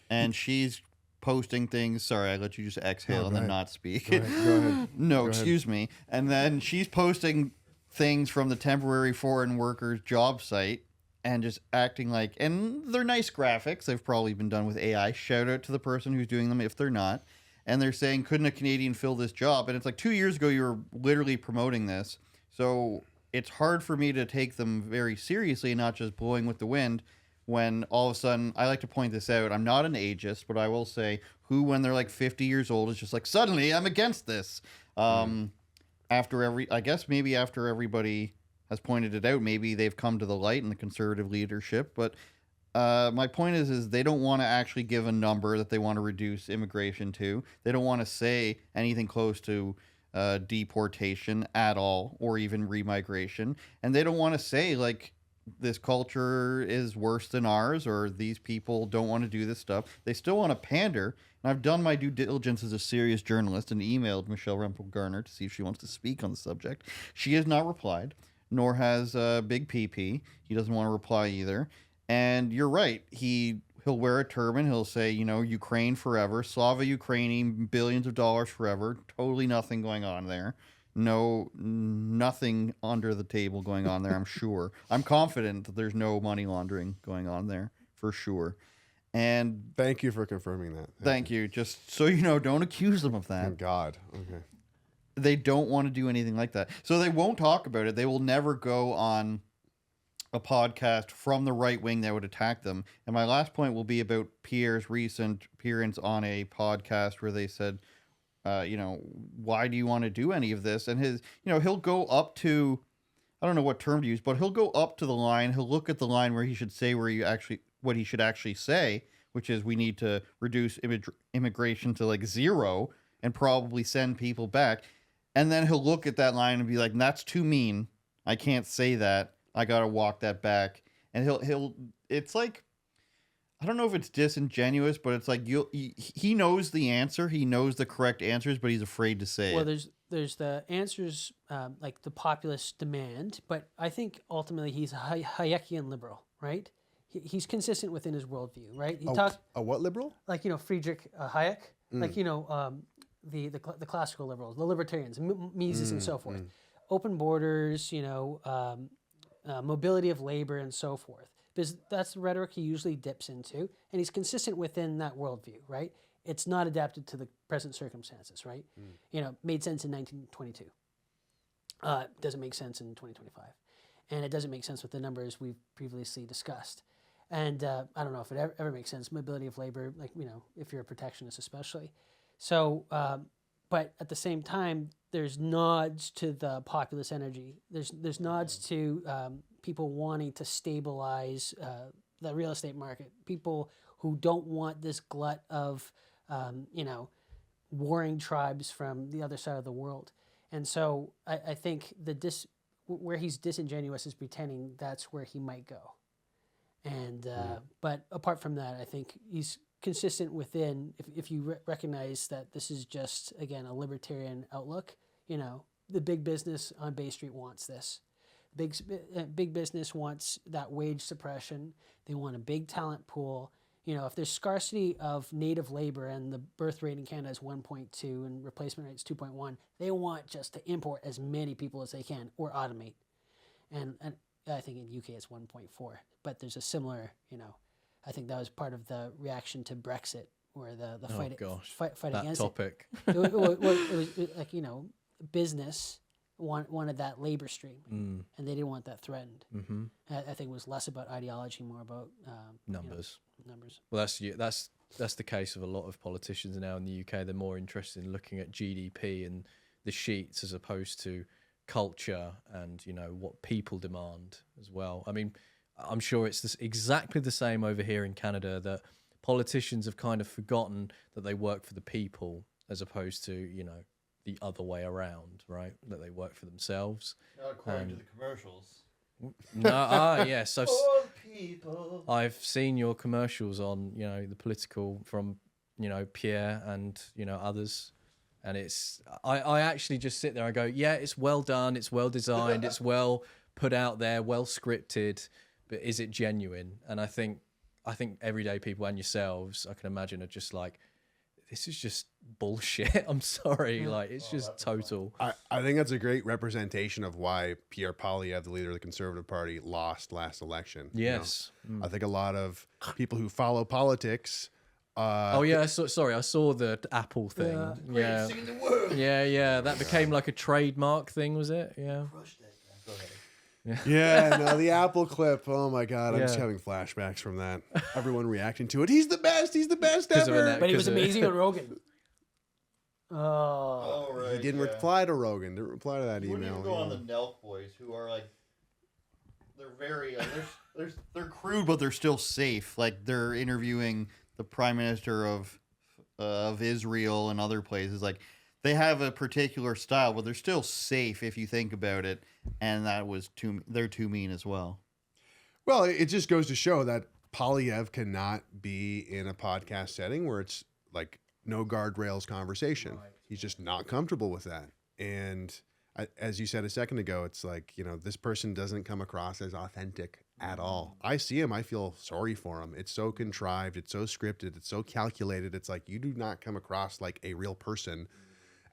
And she's posting things. Sorry, I let you just exhale and then not speak. Go ahead. No, excuse me. And then she's posting things from the temporary foreign workers job site and just acting like, and they're nice graphics. They've probably been done with AI. Shout out to the person who's doing them if they're not. And they're saying, couldn't a Canadian fill this job? And it's like 2 years ago, you were literally promoting this. So it's hard for me to take them very seriously and not just blowing with the wind when all of a sudden, I like to point this out. I'm not an ageist, but I will say who, when they're like 50 years old, is just like, suddenly I'm against this. I guess maybe after everybody has pointed it out, maybe they've come to the light in the conservative leadership. But my point is they don't want to actually give a number that they want to reduce immigration to. They don't want to say anything close to deportation at all, or even remigration. And they don't want to say, like, this culture is worse than ours, or these people don't want to do this stuff. They still want to pander. And I've done my due diligence as a serious journalist and emailed Michelle Rempel Garner to see if she wants to speak on the subject. She has not replied, nor has Big PP. He doesn't want to reply either. And you're right. He'll wear a turban. He'll say, Ukraine forever, Slava Ukraini, billions of dollars forever. Totally nothing going on there. No, nothing under the table going on there, I'm sure. I'm confident that there's no money laundering going on there, for sure. And thank you for confirming that. Thank you. Just so you know, don't accuse them of that. Thank God. Okay. They don't want to do anything like that. So they won't talk about it. They will never go on a podcast from the right wing that would attack them. And my last point will be about Pierre's recent appearance on a podcast where they said, why do you want to do any of this? And he'll go up to, I don't know what term to use, but he'll go up to the line. He'll look at the line where he should say what he should actually say, which is we need to reduce immigration to like 0 and probably send people back. And then he'll look at that line and be like, that's too mean. I can't say that. I got to walk that back. And it's like, I don't know if it's disingenuous, but it's like he knows the answer. He knows the correct answers, but he's afraid to say it. Well, there's the answers like the populist demand, but I think ultimately he's a Hayekian liberal, right? He's consistent within his worldview, right? He talks a what liberal? Like Friedrich Hayek, like the classical liberals, the libertarians, Mises and so forth, open borders, mobility of labor and so forth. Because that's the rhetoric he usually dips into, and he's consistent within that worldview, right? It's not adapted to the present circumstances, right? Made sense in 1922. Doesn't make sense in 2025. And it doesn't make sense with the numbers we've previously discussed. And I don't know if it ever makes sense, mobility of labor, like, if you're a protectionist especially. So, but at the same time, there's nods to the populist energy. There's nods to people wanting to stabilize the real estate market, people who don't want this glut of, warring tribes from the other side of the world. And so I think where he's disingenuous is pretending that's where he might go. And but apart from that, I think he's consistent within, if you recognize that this is just, again, a libertarian outlook, the big business on Bay Street wants this. Big business wants that wage suppression. They want a big talent pool. If there's scarcity of native labor and the birth rate in Canada is 1.2 and replacement rate is 2.1, they want just to import as many people as they can or automate. And I think in UK it's 1.4, but there's a similar, I think that was part of the reaction to Brexit, where the fight against topic. It was like, business wanted that labor stream, and they didn't want that threatened. Mm-hmm. I think it was less about ideology, more about numbers. Numbers. Well, that's the case of a lot of politicians now in the UK. They're more interested in looking at GDP and the sheets as opposed to culture and what people demand as well. I mean, I'm sure it's exactly the same over here in Canada, that politicians have kind of forgotten that they work for the people as opposed to the other way around, right? That they work for themselves. Not according to the commercials. No, yes, people. I've seen your commercials on the political from Pierre and others. And I actually just sit there and go, yeah, it's well done, it's well designed, it's well put out there, well scripted, but is it genuine? And I think everyday people and yourselves, I can imagine, are just like, this is just bullshit. I'm sorry. Like, it's just total. I think that's a great representation of why Pierre Poilievre, the leader of the Conservative Party, lost last election. Yes. I think a lot of people who follow politics. Oh yeah, I saw the Apple thing. Yeah, yeah. That became like a trademark thing, was it? Yeah. Yeah, no, the Apple clip. Oh my God, I'm just Yeah. having flashbacks from that. Everyone reacting to it. He's the best. He's the best 'Cause of ever. that- But he was Because, amazing on Rogan. Oh. right. He didn't reply to Rogan. Didn't reply to that You wouldn't email. even go on the Nelk boys, who are like, they're very, they're crude, but they're still safe. Like they're interviewing the prime minister of Israel and other places. Like they have a particular style, but they're still safe if you think about it. And that was they're too mean as well. Well, it just goes to show that Poilievre cannot be in a podcast setting where it's like no guardrails conversation. Right. He's just not comfortable with that. And as you said a second ago, it's like, this person doesn't come across as authentic at all. I see him. I feel sorry for him. It's so contrived. It's so scripted. It's so calculated. It's like you do not come across like a real person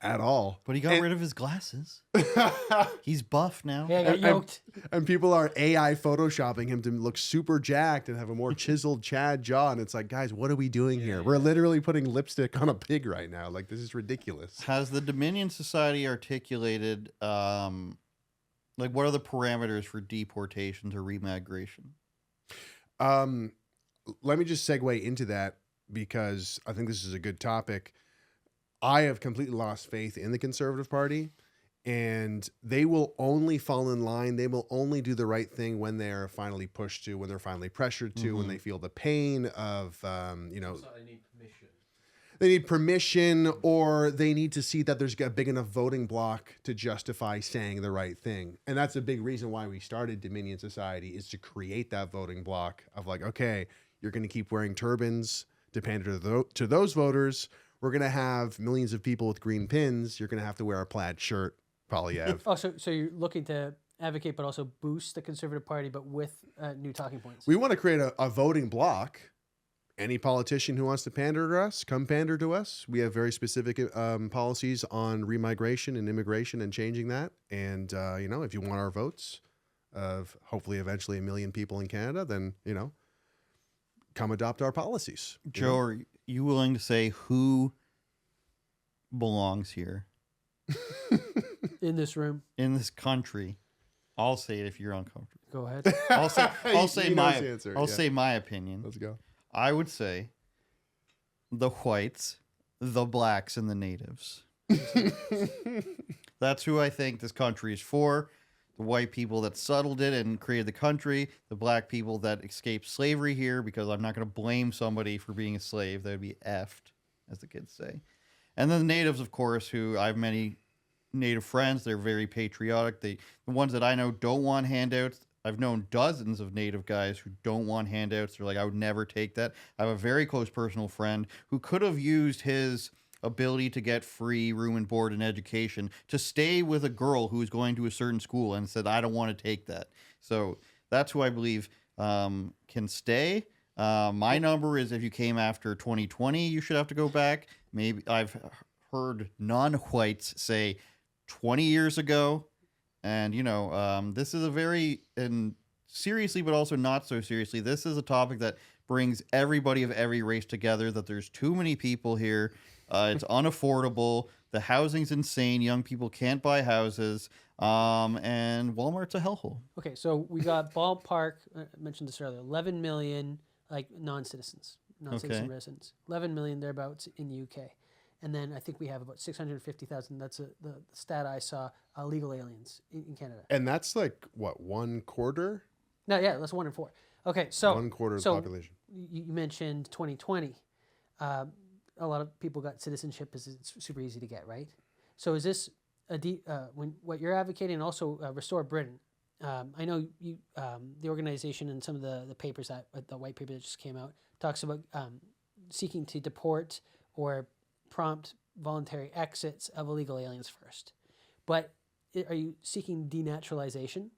at all. But he got rid of his glasses. He's buff now. Yeah, I got yoked. And people are AI photoshopping him to look super jacked and have a more chiseled Chad jaw. And it's like, guys, what are we doing here? We're literally putting lipstick on a pig right now. Like, this is ridiculous. Has the Dominion Society articulated, like, what are the parameters for deportations or remigration? Let me just segue into that because I think this is a good topic. I have completely lost faith in the Conservative Party, and they will only fall in line. They will only do the right thing when they are finally pushed to, when they're finally pressured to, when they feel the pain of, They need permission. They need permission, or they need to see that there's a big enough voting block to justify saying the right thing. And that's a big reason why we started Dominion Society, is to create that voting block of like, okay, you're going to keep wearing turbans to pander to those voters. We're going to have millions of people with green pins. You're going to have to wear a plaid shirt, Poilievre. Oh, so you're looking to advocate, but also boost the Conservative Party, but with new talking points. We want to create a voting block. Any politician who wants to pander to us, come pander to us. We have very specific policies on remigration and immigration and changing that. And, if you want our votes of hopefully eventually 1 million people in Canada, then, come adopt our policies. Joe, are you willing to say who belongs here? In this room. In this country? I'll say it if you're uncomfortable. Go ahead. I'll say He my knows the answer, I'll yeah. say my opinion. Let's go. I would say the whites, the blacks, and the natives. That's who I think this country is for. The white people that settled it and created the country, the black people that escaped slavery here, because I'm not going to blame somebody for being a slave. That would be effed, as the kids say. And then the natives, of course, who I have many native friends. They're very patriotic. The ones that I know don't want handouts. I've known dozens of native guys who don't want handouts. They're like, I would never take that. I have a very close personal friend who could have used his ability to get free room and board and education to stay with a girl who is going to a certain school, and said, I don't want to take that. So that's who I believe can stay. My number is, if you came after 2020, you should have to go back. Maybe I've heard non-whites say 20 years ago. And, this is a very, and seriously, but also not so seriously, this is a topic that brings everybody of every race together, that there's too many people here. It's unaffordable. The housing's insane. Young people can't buy houses. And Walmart's a hellhole. Okay, so we got ballpark, I mentioned this earlier, 11 million non-citizens, non-citizen residents. 11 million thereabouts in the UK. And then I think we have about 650,000, that's the stat I saw, legal aliens in Canada. And that's like, what, 1/4? No, yeah, that's 1 in 4. Okay, so 1/4 of the population. You mentioned 2020. A lot of people got citizenship because it's super easy to get, right? So is this when what you're advocating, and also Restore Britain? I know you, the organization, and some of the papers that the white paper that just came out talks about seeking to deport or prompt voluntary exits of illegal aliens first. But are you seeking denaturalization?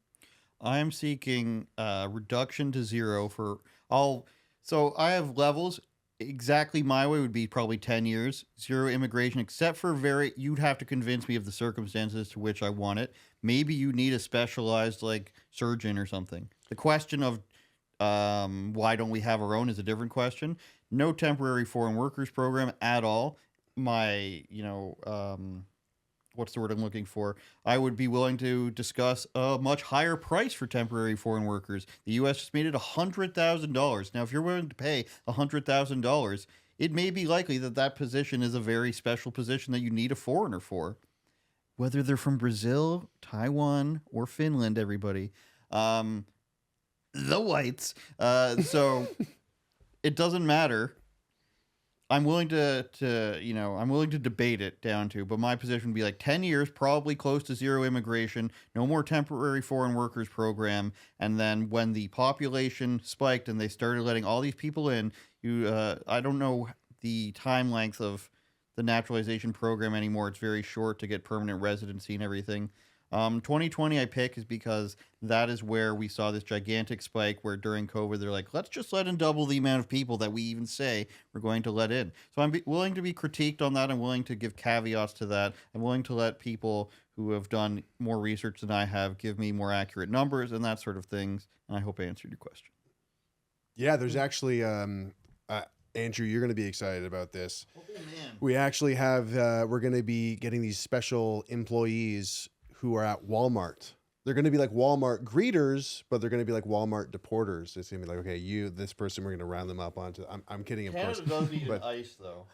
I'm seeking reduction to zero for all. So I have levels. exactly my way would be probably 10 years, zero immigration, except for you'd have to convince me of the circumstances to which I want it. Maybe you need a specialized like surgeon or something. The question of why don't we have our own is a different question. No temporary foreign workers program at all. My, what's the word I'm looking for? I would be willing to discuss a much higher price for temporary foreign workers. The U.S. just made it $100,000. Now, if you're willing to pay $100,000, it may be likely that that position is a very special position that you need a foreigner for. Whether they're from Brazil, Taiwan, or Finland, everybody. The whites. So it doesn't matter. I'm willing I'm willing to debate it down to, but my position would be like 10 years, probably close to zero immigration, no more temporary foreign workers program. And then when the population spiked and they started letting all these people in, I don't know the time length of the naturalization program anymore. It's very short to get permanent residency and everything. 2020 I pick is because that is where we saw this gigantic spike where during COVID they're like, let's just let in double the amount of people that we even say we're going to let in. So I'm willing to be critiqued on that. I'm willing to give caveats to that. I'm willing to let people who have done more research than I have give me more accurate numbers and that sort of things. And I hope I answered your question. Yeah, there's actually, Andrew, you're going to be excited about this. Oh, man. We actually have, we're going to be getting these special employees who are at Walmart. They're going to be like Walmart greeters, but they're going to be like Walmart deporters. It's going to be like, okay, this person, we're going to round them up onto. I'm kidding, of course. Canada does need but, an ICE though.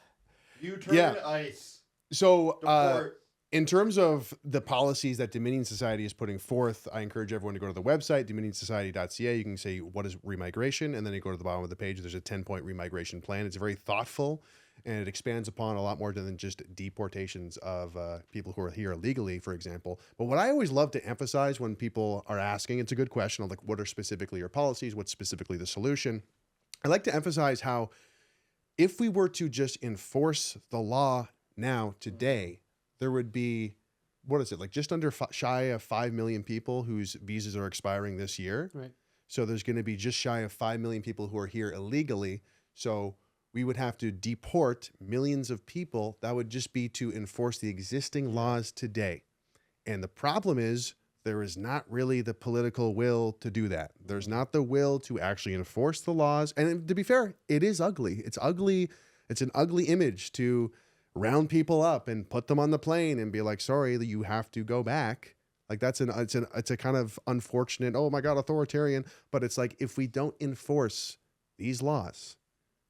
You turn ICE. So, Deport. in terms of the policies that Dominion Society is putting forth, I encourage everyone to go to the website, dominionsociety.ca. You can say, what is remigration? And then you go to the bottom of the page. There's a 10-point remigration plan. It's very thoughtful, and it expands upon a lot more than just deportations of people who are here illegally, for example. But what I always love to emphasize when people are asking, it's a good question of like, what are specifically your policies? What's specifically the solution? I like to emphasize how if we were to just enforce the law now, today, there would be, what is it, like just under shy of 5 million people whose visas are expiring this year. Right. So there's going to be just shy of 5 million people who are here illegally. So we would have to deport millions of people. That would just be to enforce the existing laws today. And the problem is there is not really the political will to do that. There's not the will to actually enforce the laws. And to be fair, it is ugly. It's ugly. It's an ugly image to round people up and put them on the plane and be like, sorry, that you have to go back. Like it's a kind of unfortunate, oh my God, authoritarian. But it's like, if we don't enforce these laws,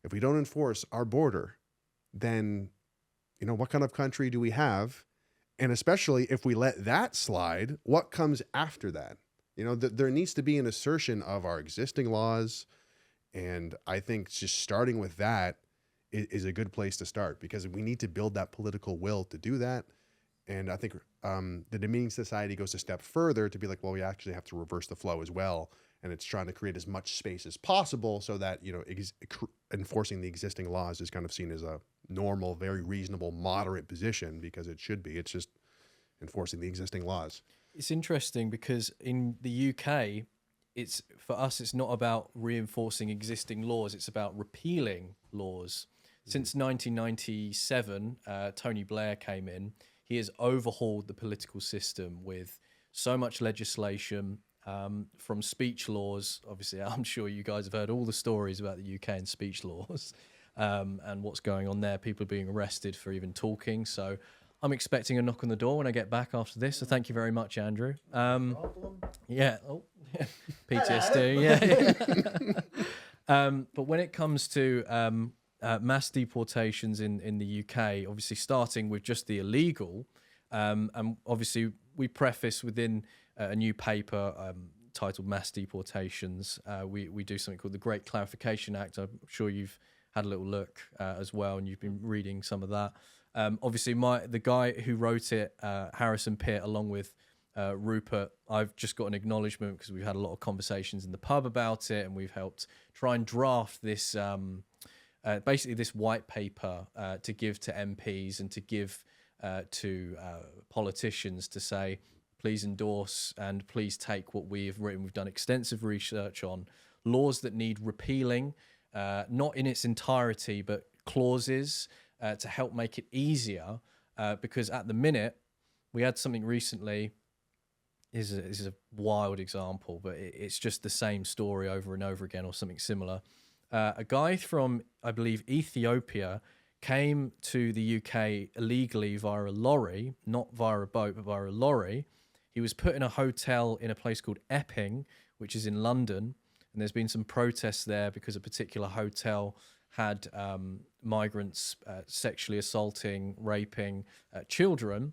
if we don't enforce our border, then, what kind of country do we have? And especially if we let that slide, what comes after that? There needs to be an assertion of our existing laws. And I think just starting with that is a good place to start, because we need to build that political will to do that. And I think the Dominion Society goes a step further to be like, well, we actually have to reverse the flow as well. And it's trying to create as much space as possible so that, enforcing the existing laws is kind of seen as a normal, very reasonable, moderate position, because it should be. It's just enforcing the existing laws. It's interesting because in the UK, for us, it's not about reinforcing existing laws. It's about repealing laws. Since 1997, Tony Blair came in. He has overhauled the political system with so much legislation, from speech laws. Obviously, I'm sure you guys have heard all the stories about the UK and speech laws, and what's going on there. People are being arrested for even talking. So I'm expecting a knock on the door when I get back after this. So thank you very much, Andrew. Yeah. Oh, PTSD. Yeah. But when it comes to mass deportations in the UK, obviously starting with just the illegal, and obviously we preface within a new paper titled Mass Deportations. We do something called the Great Clarification Act. I'm sure you've had a little look as well, and you've been reading some of that. Obviously, the guy who wrote it, Harrison Pitt, along with Rupert, I've just got an acknowledgement because we've had a lot of conversations in the pub about it, and we've helped try and draft this, basically this white paper to give to MPs and to give to politicians to say, please endorse and please take what we have written. We've done extensive research on laws that need repealing, not in its entirety, but clauses to help make it easier. Because at the minute, we had something recently. This is a wild example, but it's just the same story over and over again, or something similar. A guy from, I believe, Ethiopia came to the UK illegally via a lorry, not via a boat, but via a lorry. He was put in a hotel in a place called Epping, which is in London, and there's been some protests there because a particular hotel had migrants sexually assaulting, raping children.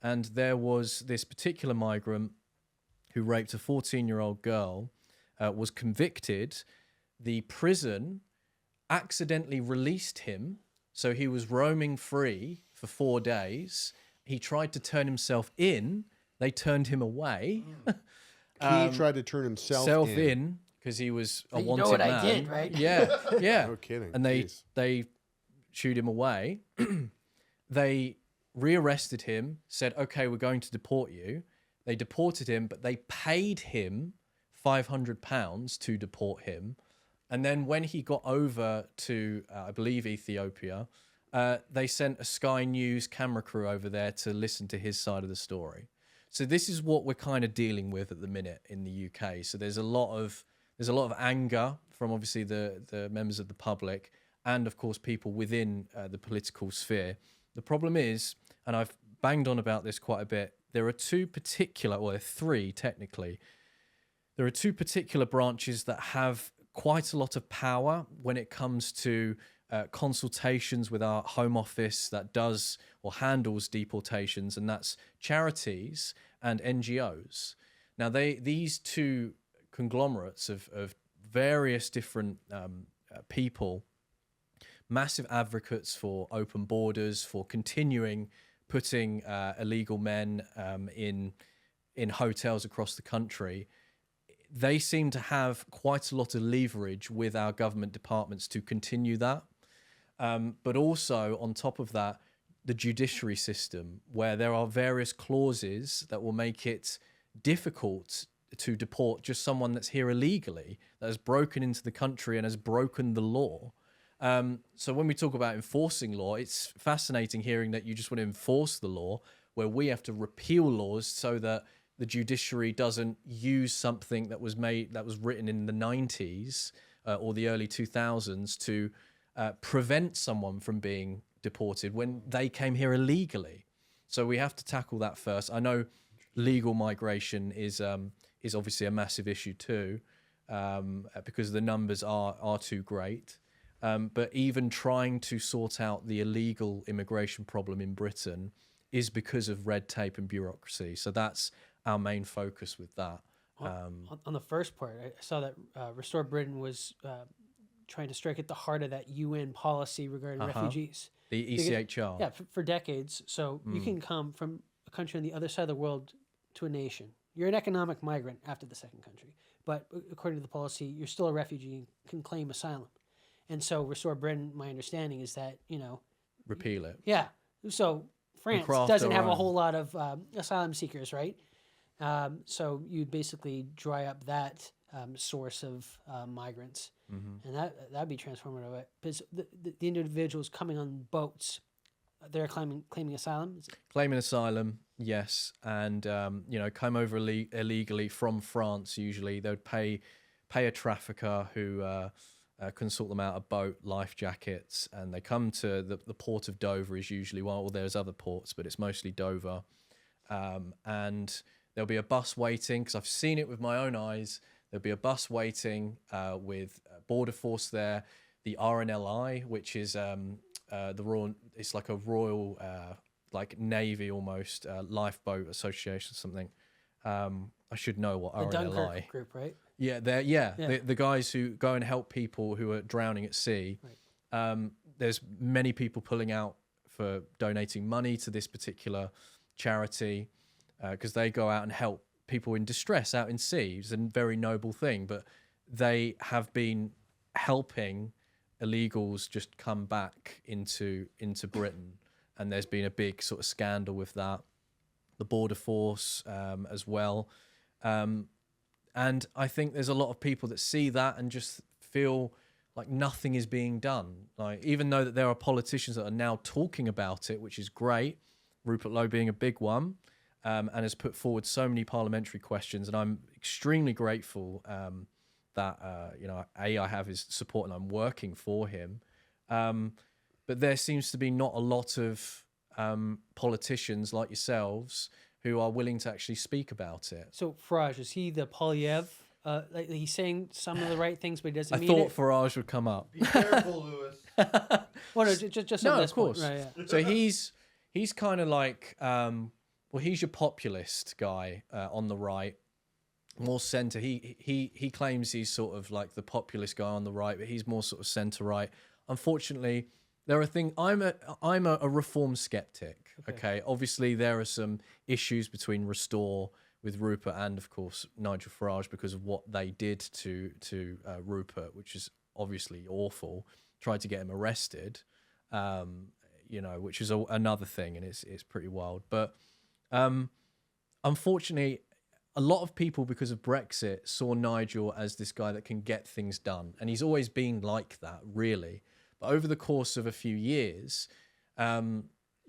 And there was this particular migrant who raped a 14-year-old girl, was convicted. The prison accidentally released him, so he was roaming free for 4 days. He tried to turn himself in. They turned him away. He tried to turn himself in because he was a You wanted know what man. I did, right? Yeah, yeah. No kidding. And Jeez. they shooed him away. They rearrested him, said, okay, we're going to deport you. They deported him, but they paid him £500 to deport him. And then when he got over to, I believe, Ethiopia, they sent a Sky News camera crew over there to listen to his side of the story. So this is what we're kind of dealing with at the minute in the UK. So there's a lot of anger from obviously the members of the public and, of course, people within the political sphere. The problem is, and I've banged on about this quite a bit, there are three technically. There are two particular branches that have quite a lot of power when it comes to consultations with our Home Office that does or handles deportations, and that's charities and NGOs. Now, these two conglomerates of various different people, massive advocates for open borders, for continuing putting illegal men in hotels across the country. They seem to have quite a lot of leverage with our government departments to continue that. But also, on top of that, the judiciary system, where there are various clauses that will make it difficult to deport just someone that's here illegally, that has broken into the country and has broken the law. So when we talk about enforcing law, it's fascinating hearing that you just want to enforce the law, where we have to repeal laws so that the judiciary doesn't use something that was written in the 90s or the early 2000s to prevent someone from being deported when they came here illegally. So we have to tackle that first. I know legal migration is obviously a massive issue too, because the numbers are too great. But even trying to sort out the illegal immigration problem in Britain is because of red tape and bureaucracy. So that's our main focus with that. On the first part, I saw that Restore Britain was trying to strike at the heart of that UN policy regarding refugees. The ECHR. Yeah, for decades. So you can come from a country on the other side of the world to a nation. You're an economic migrant after the second country. But according to the policy, you're still a refugee and can claim asylum. And so Restore Britain, my understanding is that, Repeal it. Yeah. So France doesn't have a whole lot of asylum seekers, right? So you basically dry up that source of migrants. Mm-hmm. And that'd be transformative. Because the individuals coming on boats, they're claiming asylum? Claiming asylum, yes. And, come over illegally from France, usually. They would pay a trafficker who can sort them out a boat, life jackets, and they come to the port of Dover is usually one. Well, there's other ports, but it's mostly Dover. And there'll be a bus waiting, because I've seen it with my own eyes. There'll be a bus waiting with Border Force there, the RNLI, which is the Royal. It's like a Royal, like Navy almost, lifeboat association or something. I should know what the RNLI. Dunkirk group, right? Yeah, the guys who go and help people who are drowning at sea. Right. There's many people pulling out for donating money to this particular charity because they go out and help people in distress out in sea. It's a very noble thing, but they have been helping illegals just come back into Britain, and there's been a big sort of scandal with that. The Border Force as well. And I think there's a lot of people that see that and just feel, like nothing is being done. Like, even though that there are politicians that are now talking about it, which is great, Rupert Lowe being a big one, and has put forward so many parliamentary questions, and I'm extremely grateful that I have his support and I'm working for him. But there seems to be not a lot of politicians like yourselves who are willing to actually speak about it. So Farage, is he the Polyev? Like he's saying some of the right things, but he doesn't I mean thought it. Farage would come up. Be careful, Lewis. Well, no, just No, on this of course. point. Right, yeah. So he's kind of like, he's your populist guy on the right, more centre. He claims he's sort of like the populist guy on the right, but he's more sort of centre right. Unfortunately, there are things. I'm a reform skeptic. Okay, obviously there are some issues between Restore with Rupert and of course Nigel Farage because of what they did to Rupert, which is obviously awful. Tried to get him arrested, which is another thing, and it's pretty wild. But unfortunately, a lot of people, because of Brexit, saw Nigel as this guy that can get things done, and he's always been like that, really. But over the course of a few years,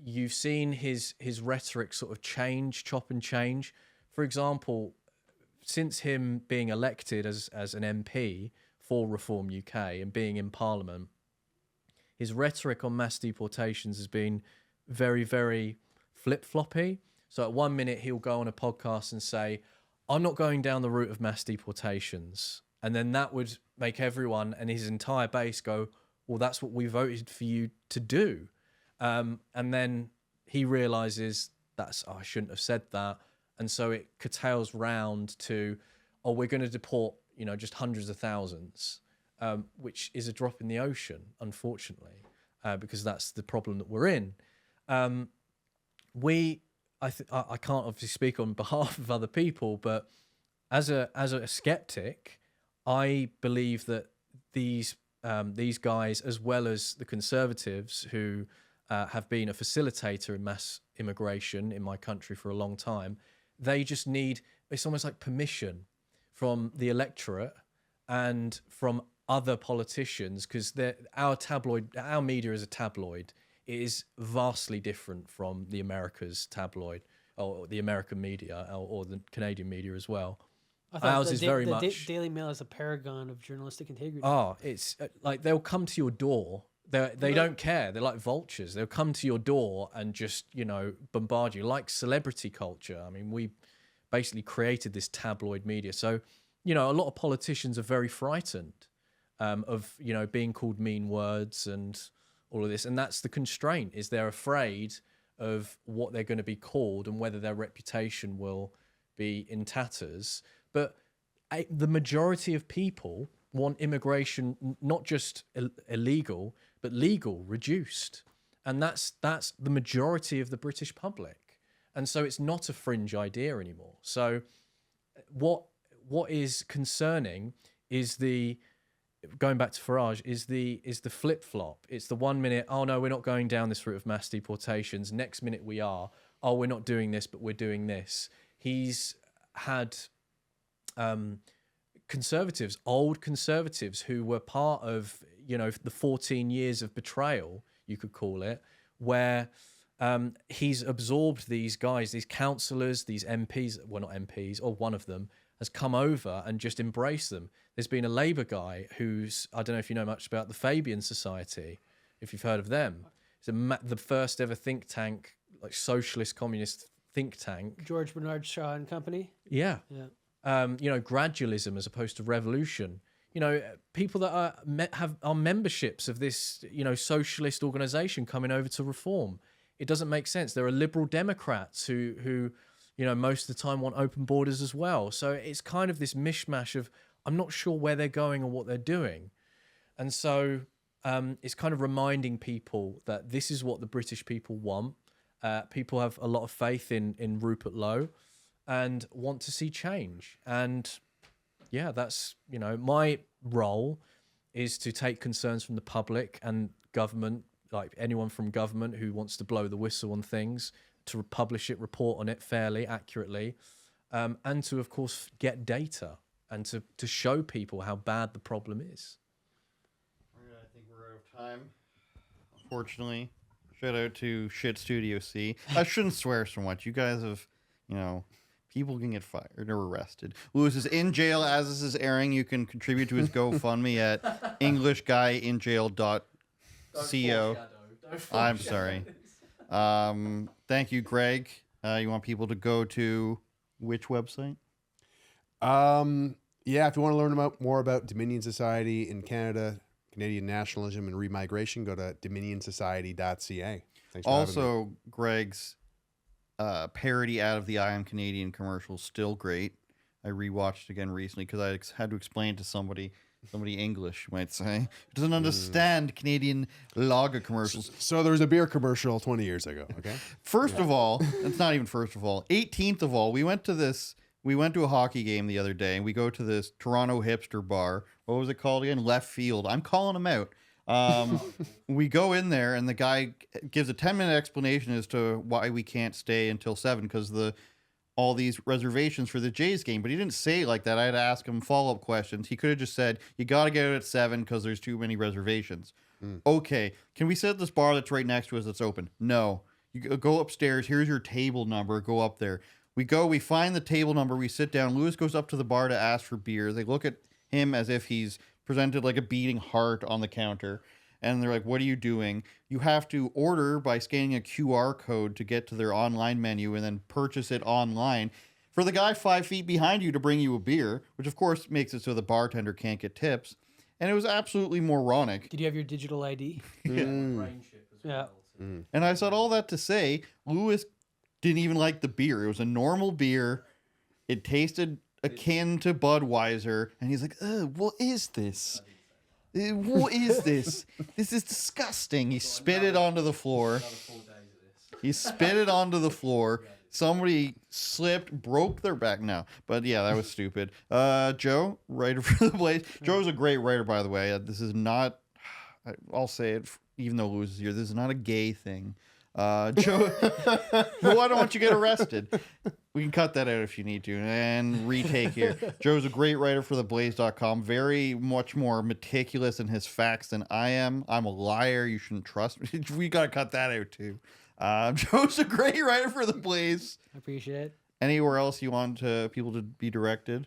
you've seen his rhetoric sort of chop and change. For example, since him being elected as an MP for Reform UK and being in Parliament, his rhetoric on mass deportations has been very, very flip-floppy. So at one minute, he'll go on a podcast and say, I'm not going down the route of mass deportations. And then that would make everyone and his entire base go, well, that's what we voted for you to do. And then he realizes I shouldn't have said that. And so it curtails round to, we're going to deport, just hundreds of thousands, which is a drop in the ocean, unfortunately, because that's the problem that we're in. I can't obviously speak on behalf of other people, but as a skeptic, I believe that these guys, as well as the Conservatives who have been a facilitator in mass immigration in my country for a long time, they just need, it's almost like permission from the electorate and from other politicians, because our media is a tabloid. It is vastly different from the America's tabloid or the American media or the Canadian media as well. Ours is very much. Daily Mail is a paragon of journalistic integrity. Oh, it's like they'll come to your door. They don't care. They're like vultures. They'll come to your door and just, bombard you like celebrity culture. I mean, we basically created this tabloid media. So, a lot of politicians are very frightened of, being called mean words and all of this. And that's the constraint, is they're afraid of what they're going to be called and whether their reputation will be in tatters. But the majority of people want immigration not just illegal, but legal, reduced. And that's the majority of the British public. And so it's not a fringe idea anymore. So what is concerning is going back to Farage, is the flip-flop. It's the 1 minute, oh no, we're not going down this route of mass deportations. Next minute we are. Oh, we're not doing this, but we're doing this. He's had conservatives, old conservatives who were part of, the 14 years of betrayal, you could call it, where he's absorbed these guys, these councillors, these MPs, well, not MPs, or one of them, has come over and just embraced them. There's been a Labour guy who's, I don't know if you know much about the Fabian Society, if you've heard of them. It's the first ever think tank, like socialist communist think tank. George Bernard Shaw and Company. Yeah. Gradualism as opposed to revolution. People that are memberships of this, socialist organisation coming over to reform. It doesn't make sense. There are liberal Democrats who most of the time want open borders as well. So it's kind of this mishmash of, I'm not sure where they're going or what they're doing. And so it's kind of reminding people that this is what the British people want. People have a lot of faith in Rupert Lowe and want to see change. And yeah, that's, my role is to take concerns from the public and government, like anyone from government who wants to blow the whistle on things, to publish it, report on it fairly, accurately, and to, of course, get data and to show people how bad the problem is. time. Unfortunately, shout out to Shit Studio C. I shouldn't swear so much. You guys have, people can get fired or arrested. Lewis is in jail as this is airing. You can contribute to his GoFundMe at EnglishGuyInJail.co. I'm sorry. Thank you, Greg. You want people to go to which website? Yeah, if you want to learn more about Dominion Society in Canada, Canadian nationalism and remigration, go to dominionsociety.ca. Thanks for having me. Also, Greg's parody out of the I Am Canadian commercial, still great. I rewatched again recently because I had to explain to somebody English, you might say, who doesn't understand Canadian lager commercials. So there was a beer commercial 20 years ago, okay? First of all, it's not even first of all. 18th of all, we went to a hockey game the other day, and we go to this Toronto hipster bar. What was it called again? Left Field. I'm calling him out. We go in there, and the guy gives a 10-minute explanation as to why we can't stay until 7 because all these reservations for the Jays game. But he didn't say it like that. I had to ask him follow-up questions. He could have just said, you got to get out at 7 because there's too many reservations. Okay, can we sit at this bar that's right next to us that's open? No. You go upstairs. Here's your table number. Go up there. We find the table number. We sit down. Lewis goes up to the bar to ask for beer. They look at him as if he's presented like a beating heart on the counter. And they're like, what are you doing? You have to order by scanning a QR code to get to their online menu and then purchase it online for the guy 5 feet behind you to bring you a beer, which of course makes it so the bartender can't get tips. And it was absolutely moronic. Did you have your digital ID? Yeah. And I said all that to say, Lewis didn't even like the beer. It was a normal beer. It tasted akin to Budweiser. And he's like, what is this? What is this? This is disgusting. He spit it onto the floor. Somebody slipped, broke their back. No, but yeah, that was stupid. Joe, writer for the Blaze. Joe's a great writer, by the way. This is not, I'll say it, even though Lewis is here, this is not a gay thing. Joe, why don't you get arrested? We can cut that out if you need to and retake here. Joe's a great writer for theblaze.com, very much more meticulous in his facts than I am. I'm a liar. You shouldn't trust me. We got to cut that out too. Joe's a great writer for The Blaze. I appreciate it. Anywhere else you want people to be directed?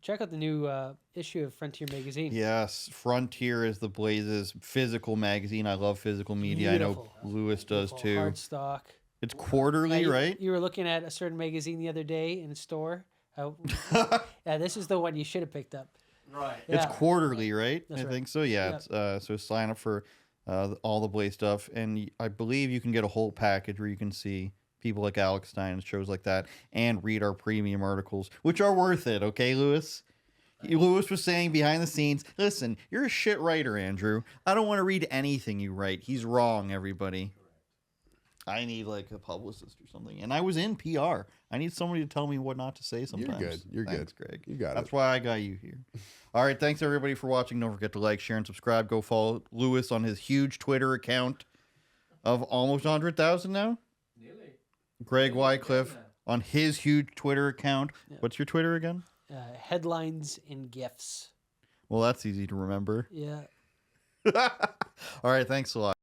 Check out the new issue of Frontier magazine. Yes, Frontier is The Blaze's physical magazine. I love physical media. Beautiful. I know Lewis does too. Hard stock. It's quarterly, right? You were looking at a certain magazine the other day in a store. Yeah, this is the one you should have picked up. Right. Yeah. It's quarterly, right? That's I right. think so. Yeah. Yep. It's, so sign up for all the Blaze stuff, and I believe you can get a whole package where you can see people like Alex Stein and shows like that, and read our premium articles, which are worth it. Okay, Lewis. Lewis was saying behind the scenes, listen, you're a shit writer, Andrew. I don't want to read anything you write. He's wrong, everybody. I need like a publicist or something. And I was in PR. I need somebody to tell me what not to say sometimes. You're good. You're Thanks, good. Greg. You got it. That's why I got you here. All right. Thanks, everybody, for watching. Don't forget to like, share, and subscribe. Go follow Lewis on his huge Twitter account of almost 100,000 now. Nearly. Greg Wycliffe on his huge Twitter account. Yeah. What's your Twitter again? Headlines and GIFs. Well, that's easy to remember. Yeah. All right. Thanks a lot.